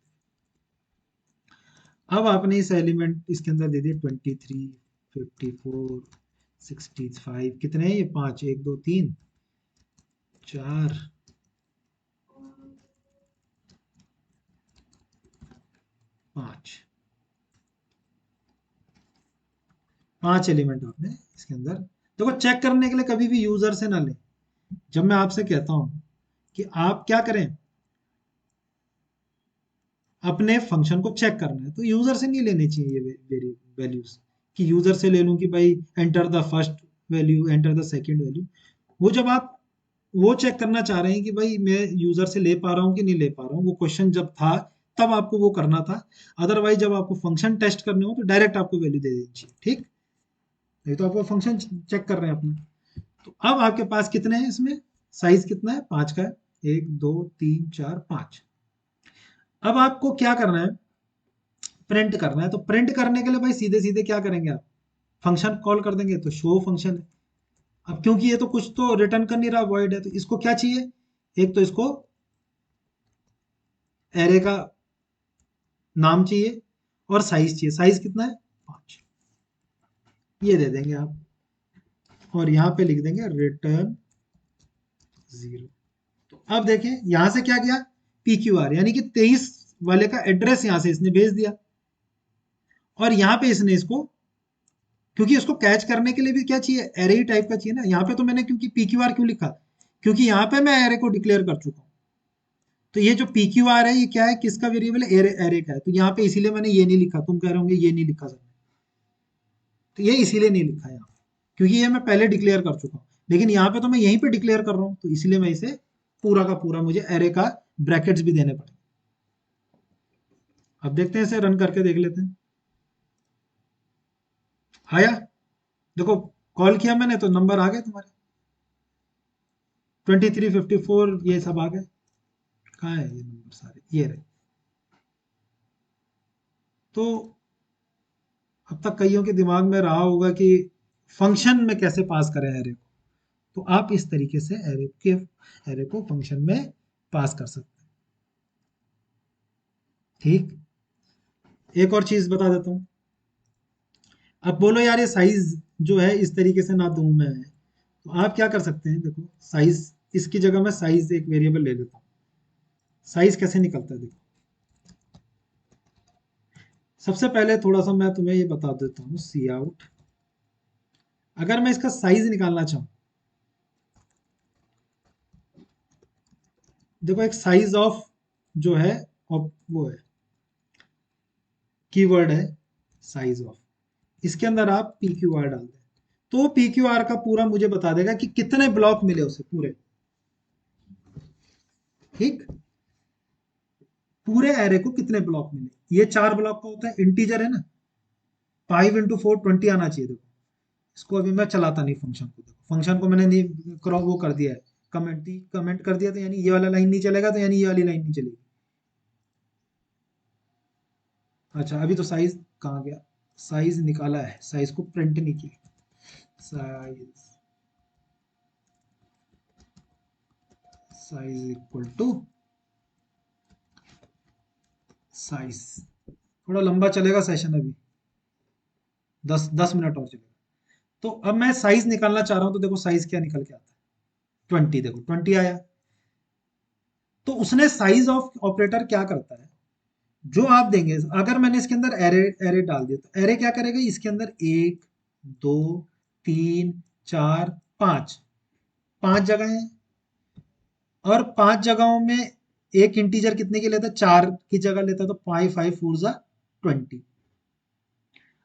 हैं। अब आपने इस एलिमेंट इसके अंदर दे दिए 23, 54, 65, कितने हैं ये, 5, 1 2 3 4, 5, 5 एलिमेंट आपने इसके अंदर। देखो चेक करने के लिए कभी भी यूजर से ना लें। जब मैं आपसे कहता हूं कि आप क्या करें, अपने फंक्शन को चेक करना है, तो यूजर से नहीं लेने चाहिए ये वैल्यूज, कि यूजर से ले लूं कि भाई enter the first value, enter the second value. वो जब आप वो चेक करना चाह रहे हैं कि भाई मैं यूजर से ले पा रहा हूँ कि नहीं ले पा रहा हूँ, वो क्वेश्चन जब था तब आपको वो करना था। अदरवाइज जब आपको फंक्शन टेस्ट करने हो तो डायरेक्ट आपको वैल्यू दे देनी चाहिए, ठीक। नहीं तो आप वो फंक्शन चेक कर रहे हैं अपना। तो अब आपके पास कितने हैं इसमें, साइज कितना है, 5 का है, 1 2 3 4 5। अब आपको क्या करना है, प्रिंट करना है। तो प्रिंट करने के लिए भाई सीधे सीधे क्या करेंगे आप, फंक्शन कॉल कर देंगे, तो शो फंक्शन है। अब क्योंकि ये तो कुछ तो रिटर्न कर नहीं रहा, वॉइड है, तो इसको क्या चाहिए, एक तो इसको एरे का नाम चाहिए, और साइज चाहिए। साइज कितना है, 5, ये दे देंगे आप, और यहाँ पे लिख देंगे रिटर्न 0। तो अब देखें यहां से क्या किया, PQR, यानी कि 23 वाले का एड्रेस यहां से इसने भेज दिया, और यहाँ पे इसने इसको, क्योंकि उसको कैच करने के लिए भी क्या चाहिए, एरे ही टाइप का चाहिए ना। यहाँ पे तो मैंने क्योंकि PQR क्यों लिखा, क्योंकि यहाँ पे मैं एरे को डिक्लेयर कर चुका हूँ। तो ये जो PQR है, ये क्या है, किसका वेरिएबल है, एरे, एरे का है। तो यहाँ पे इसीलिए मैंने ये नहीं लिखा, तुम कह रहे होंगे ये नहीं लिखा सर, तो ये इसीलिए नहीं लिखा यहाँ, क्योंकि ये मैं पहले डिक्लेयर कर चुका हूँ। लेकिन यहाँ पे तो मैं यहीं पे डिक्लेयर कर रहा हूँ, तो इसलिए मैं इसे पूरा का पूरा, मुझे एरे का ब्रैकेट्स भी देने पड़े। अब देखते हैं, इसे रन करके देख लेते हैं। आया, देखो कॉल किया मैंने तो नंबर आ गए तुम्हारे, 23, 54 ये सब आ गए। कहाँ है ये नंबर सारे, ये रहे। तो अब तक कईयों के दिमाग में रहा होगा कि फंक्शन में कैसे पास करें एरे को। तो आप इस तरीके से एरे को फंक्शन में पास कर सकते हैं, ठीक। एक और चीज बता देता हूँ। अब बोलो यार ये साइज जो है इस तरीके से ना दूं मैं, तो आप क्या कर सकते हैं, देखो साइज, इसकी जगह मैं साइज एक वेरिएबल ले लेता हूँ। साइज कैसे निकलता है, देखो सबसे पहले थोड़ा सा मैं तुम्हें ये बता देता हूँ, सी आउट। अगर मैं इसका साइज निकालना चाहूँ, देखो एक साइज ऑफ जो है, वो है कीवर्ड है, साइज ऑफ। इसके अंदर आप PQR डाल दें, तो PQR का पूरा मुझे बता देगा कि कितने ब्लॉक मिले उसे पूरे, ठीक। पूरे एरे को कितने ब्लॉक मिले। ये 4 ब्लॉक का होता है, इंटीजर है ना, 5 इंटू 4 20 आना चाहिए। देखो इसको अभी मैं चलाता नहीं फंक्शन को, देखो फंक्शन को मैंने नहीं वो कर दिया है, कमेंट कर दिया, तो यानी ये वाला लाइन नहीं चलेगा, तो यानी ये वाली लाइन नहीं चलेगी। अच्छा अभी तो साइज कहाँ गया, साइज निकाला है, साइज को प्रिंट नहीं किया। Size size equal to size. थोड़ा लंबा चलेगा सेशन अभी, 10 मिनट और चलेगा। तो अब मैं साइज निकालना चाह रहा हूं, तो देखो साइज क्या निकल के आता है, 20। देखो 20 आया। तो उसने साइज ऑफ ऑपरेटर क्या करता है, जो आप देंगे, अगर मैंने इसके अंदर एरे एरे डाल दिया, तो एरे क्या करेगा, इसके अंदर 1 2 3 4 5, 5 जगह है, और 5 जगहों में एक इंटीजर कितने की लेता है, 4 की जगह लेता है, तो 5 5 4 20।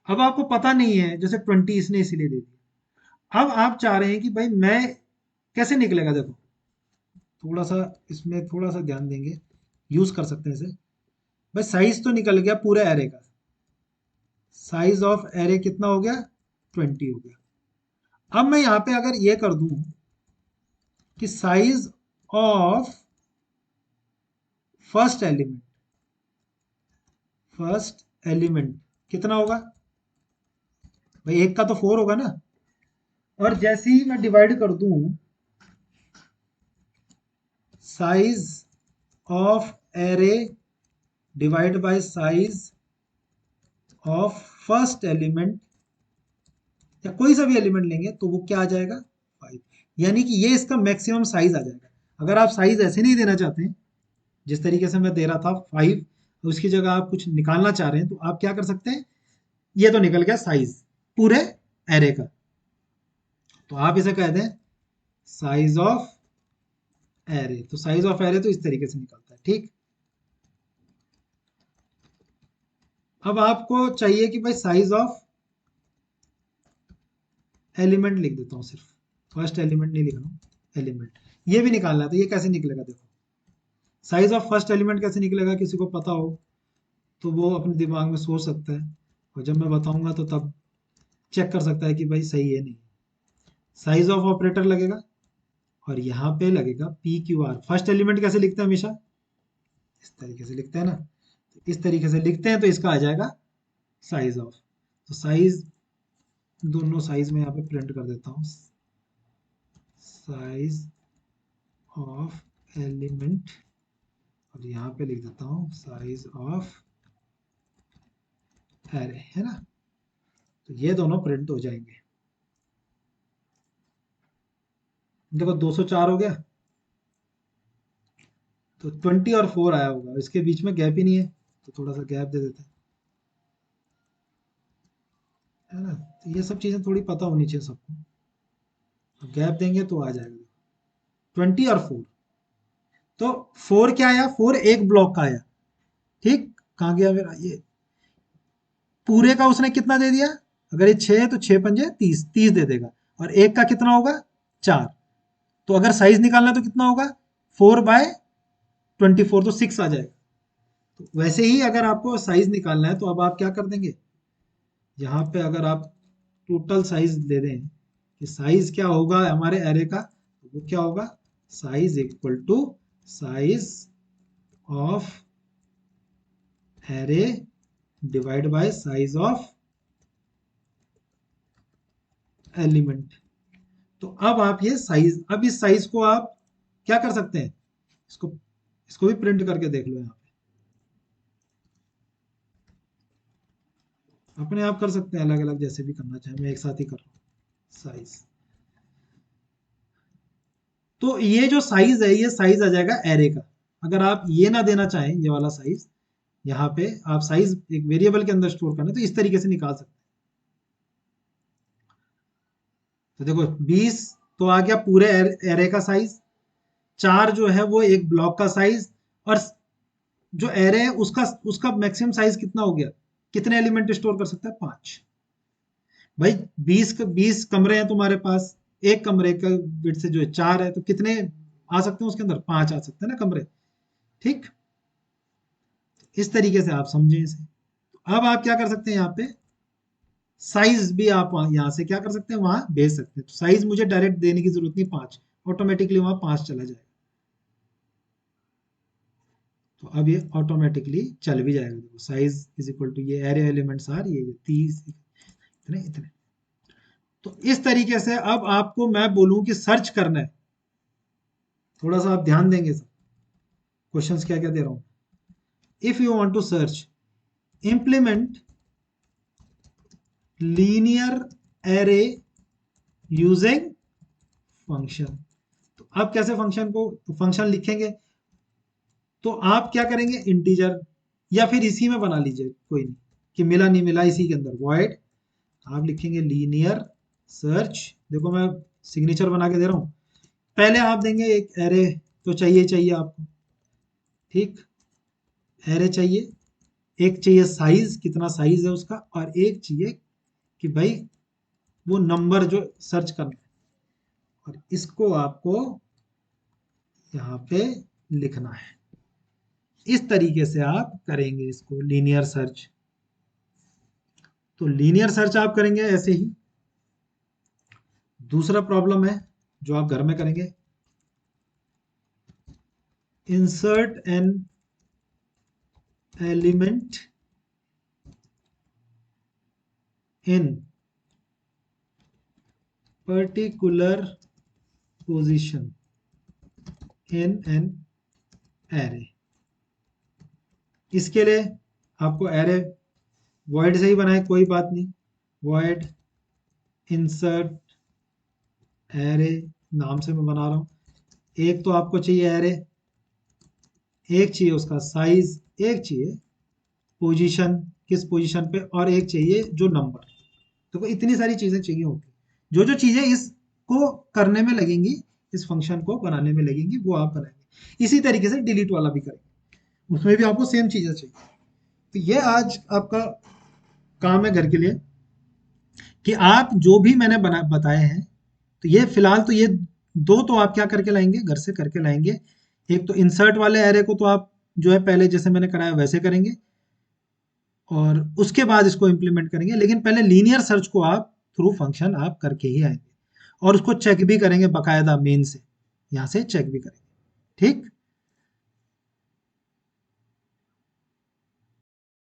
अब आपको पता नहीं है, जैसे 20 इसने इसीलिए दे दिया। अब आप चाह रहे हैं कि भाई मैं कैसे निकलेगा, देखो थोड़ा सा इसमें थोड़ा सा ध्यान देंगे, यूज कर सकते हैं इसे। भाई साइज तो निकल गया पूरे एरे का, साइज ऑफ एरे कितना हो गया, 20 हो गया। अब मैं यहां पे अगर ये कर दूं कि size of first element, first element कितना होगा, भाई एक का तो 4 होगा ना। और जैसे ही मैं डिवाइड कर दूं size of array divide by size of first element, या कोई सा भी एलिमेंट लेंगे, तो वो क्या आ जाएगा, 5। यानी कि ये इसका मैक्सिमम साइज आ जाएगा। अगर आप साइज ऐसे नहीं देना चाहते हैं, जिस तरीके से मैं दे रहा था 5, उसकी जगह आप कुछ निकालना चाह रहे हैं, तो आप क्या कर सकते हैं, ये तो निकल गया साइज पूरे एरे का, तो आप इसे कह दें साइज ऑफ एरे। तो साइज ऑफ एरे तो इस तरीके से निकलता है, ठीक। अब आपको चाहिए कि भाई साइज ऑफ एलिमेंट लिख देता हूँ, सिर्फ फर्स्ट एलिमेंट नहीं लिख रहा हूँ, एलिमेंट ये भी निकालना है। तो ये कैसे निकलेगा, देखो साइज ऑफ फर्स्ट एलिमेंट कैसे निकलेगा, किसी को पता हो तो वो अपने दिमाग में सोच सकता है, और जब मैं बताऊंगा तो तब चेक कर सकता है कि भाई सही है नहीं। साइज ऑफ ऑपरेटर लगेगा, और यहाँ पे लगेगा P Q R. First element कैसे लिखते हैं, हमेशा इस तरीके से लिखते हैं ना, तो इस तरीके से लिखते हैं, तो इसका आ जाएगा साइज ऑफ। तो साइज, दोनों साइज में यहाँ पे प्रिंट कर देता हूँ, साइज ऑफ एलिमेंट, और यहाँ पे लिख देता हूँ साइज ऑफ एरे, है ना। तो ये दोनों प्रिंट हो जाएंगे। देखो 204 हो गया, तो 20 और 4 आया होगा, इसके बीच में गैप ही नहीं है, तो थोड़ा सा गैप दे देते हैं, है ना। तो ये सब चीज़ें थोड़ी पता होनी चाहिए सबको, तो गैप देंगे तो आ जाएगा 20 और 4। तो 4 क्या आया, 4 एक ब्लॉक का आया, ठीक। कहाँ गया मेरा ये, पूरे का उसने कितना दे दिया, अगर ये 6 है तो 6 पंजे 30, 30 दे देगा, और एक का कितना होगा, 4। तो अगर साइज निकालना तो कितना होगा, 4/24, तो 6 आ जाएगा। तो वैसे ही अगर आपको साइज निकालना है, तो अब आप क्या कर देंगे, यहाँ पे अगर आप टोटल साइज दे दें कि साइज क्या होगा हमारे एरे का, तो वो क्या होगा, size equal to size of array divide by size of element. तो अब आप ये साइज, अब इस साइज को आप क्या कर सकते हैं, इसको इसको भी प्रिंट करके देख लो, यहाँ पे अपने आप कर सकते हैं, अलग अलग जैसे भी करना चाहे, मैं एक साथ ही कर रहा हूँ साइज। तो ये जो साइज है, ये साइज आ जाएगा एरे का। अगर आप ये ना देना चाहें, ये वाला साइज, यहाँ पे आप साइज एक वेरिएबल के अंदर स्टोर करना है, तो इस तरीके से निकाल सकते हैं। तो देखो 20 तो आ गया पूरे एरे का साइज, 4 जो है वो एक ब्लॉक का साइज, और जो एरे है उसका उसका मैक्सिमम साइज कितना हो गया, कितने एलिमेंट स्टोर कर सकता है, 5। भाई 20 कमरे हैं तुम्हारे पास, एक कमरे का बिट से जो है 4 है, तो कितने आ सकते हैं उसके अंदर, 5 आ सकते हैं ना कमरे, ठीक। इस तरीके से आप समझें इसे। अब आप क्या कर सकते हैं, यहाँ पे साइज भी आप यहाँ से क्या कर सकते हैं, वहां भेज सकते हैं। तो साइज मुझे डायरेक्ट देने की जरूरत नहीं, 5 ऑटोमेटिकली वहां 5 चला जाएगा। तो अब ये ऑटोमेटिकली चल भी जाएगा। देखो साइज इज इक्वल टू, ये एरे एलिमेंट्स आर, ये 30 इतने इतने। तो इस तरीके से अब आपको मैं बोलूं कि सर्च करना है, थोड़ा सा आप ध्यान देंगे सब क्वेश्चंस क्या क्या दे रहा हूं। If you want to search, implement linear array using function। तो अब कैसे फंक्शन को, तो फंक्शन लिखेंगे तो आप क्या करेंगे, इंटीजर या फिर इसी में बना लीजिए, कोई नहीं कि मिला नहीं मिला, इसी के अंदर void आप लिखेंगे लीनियर सर्च। देखो मैं सिग्नेचर बना के दे रहा हूं। पहले आप देंगे एक एरे, तो चाहिए चाहिए आपको, ठीक, एरे चाहिए। एक चाहिए साइज, कितना साइज है उसका, और एक चाहिए कि भाई वो नंबर जो सर्च करना है, और इसको आपको यहाँ पे लिखना है। इस तरीके से आप करेंगे इसको लीनियर सर्च। तो लीनियर सर्च आप करेंगे ऐसे ही। दूसरा प्रॉब्लम है जो आप घर में करेंगे, insert an element in particular position in an array. इसके लिए आपको एरे void से ही बनाए, कोई बात नहीं, void insert एरे नाम से मैं बना रहा हूं। एक तो आपको चाहिए एरे, एक चाहिए उसका साइज, एक चाहिए पोजीशन, किस पोजीशन पे, और एक चाहिए जो नंबर। तो इतनी सारी चीजें चाहिए होती, जो जो चीजें इसको करने में लगेंगी, इस फंक्शन को बनाने में लगेंगी, वो आप बनाएंगे। इसी तरीके से डिलीट वाला भी करेंगे, उसमें भी आपको सेम चीजें चाहिए। तो ये आज आपका काम है घर के लिए, कि आप जो भी मैंने बताए हैं, तो ये फिलहाल तो ये दो तो आप क्या करके लाएंगे, घर से करके लाएंगे। एक तो इंसर्ट वाले एरे को तो आप जो है पहले जैसे मैंने कराया वैसे करेंगे, और उसके बाद इसको इम्प्लीमेंट करेंगे। लेकिन पहले लीनियर सर्च को आप थ्रू फंक्शन आप करके ही आएंगे, और उसको चेक भी करेंगे बाकायदा, मेन से यहाँ से चेक भी करेंगे। ठीक।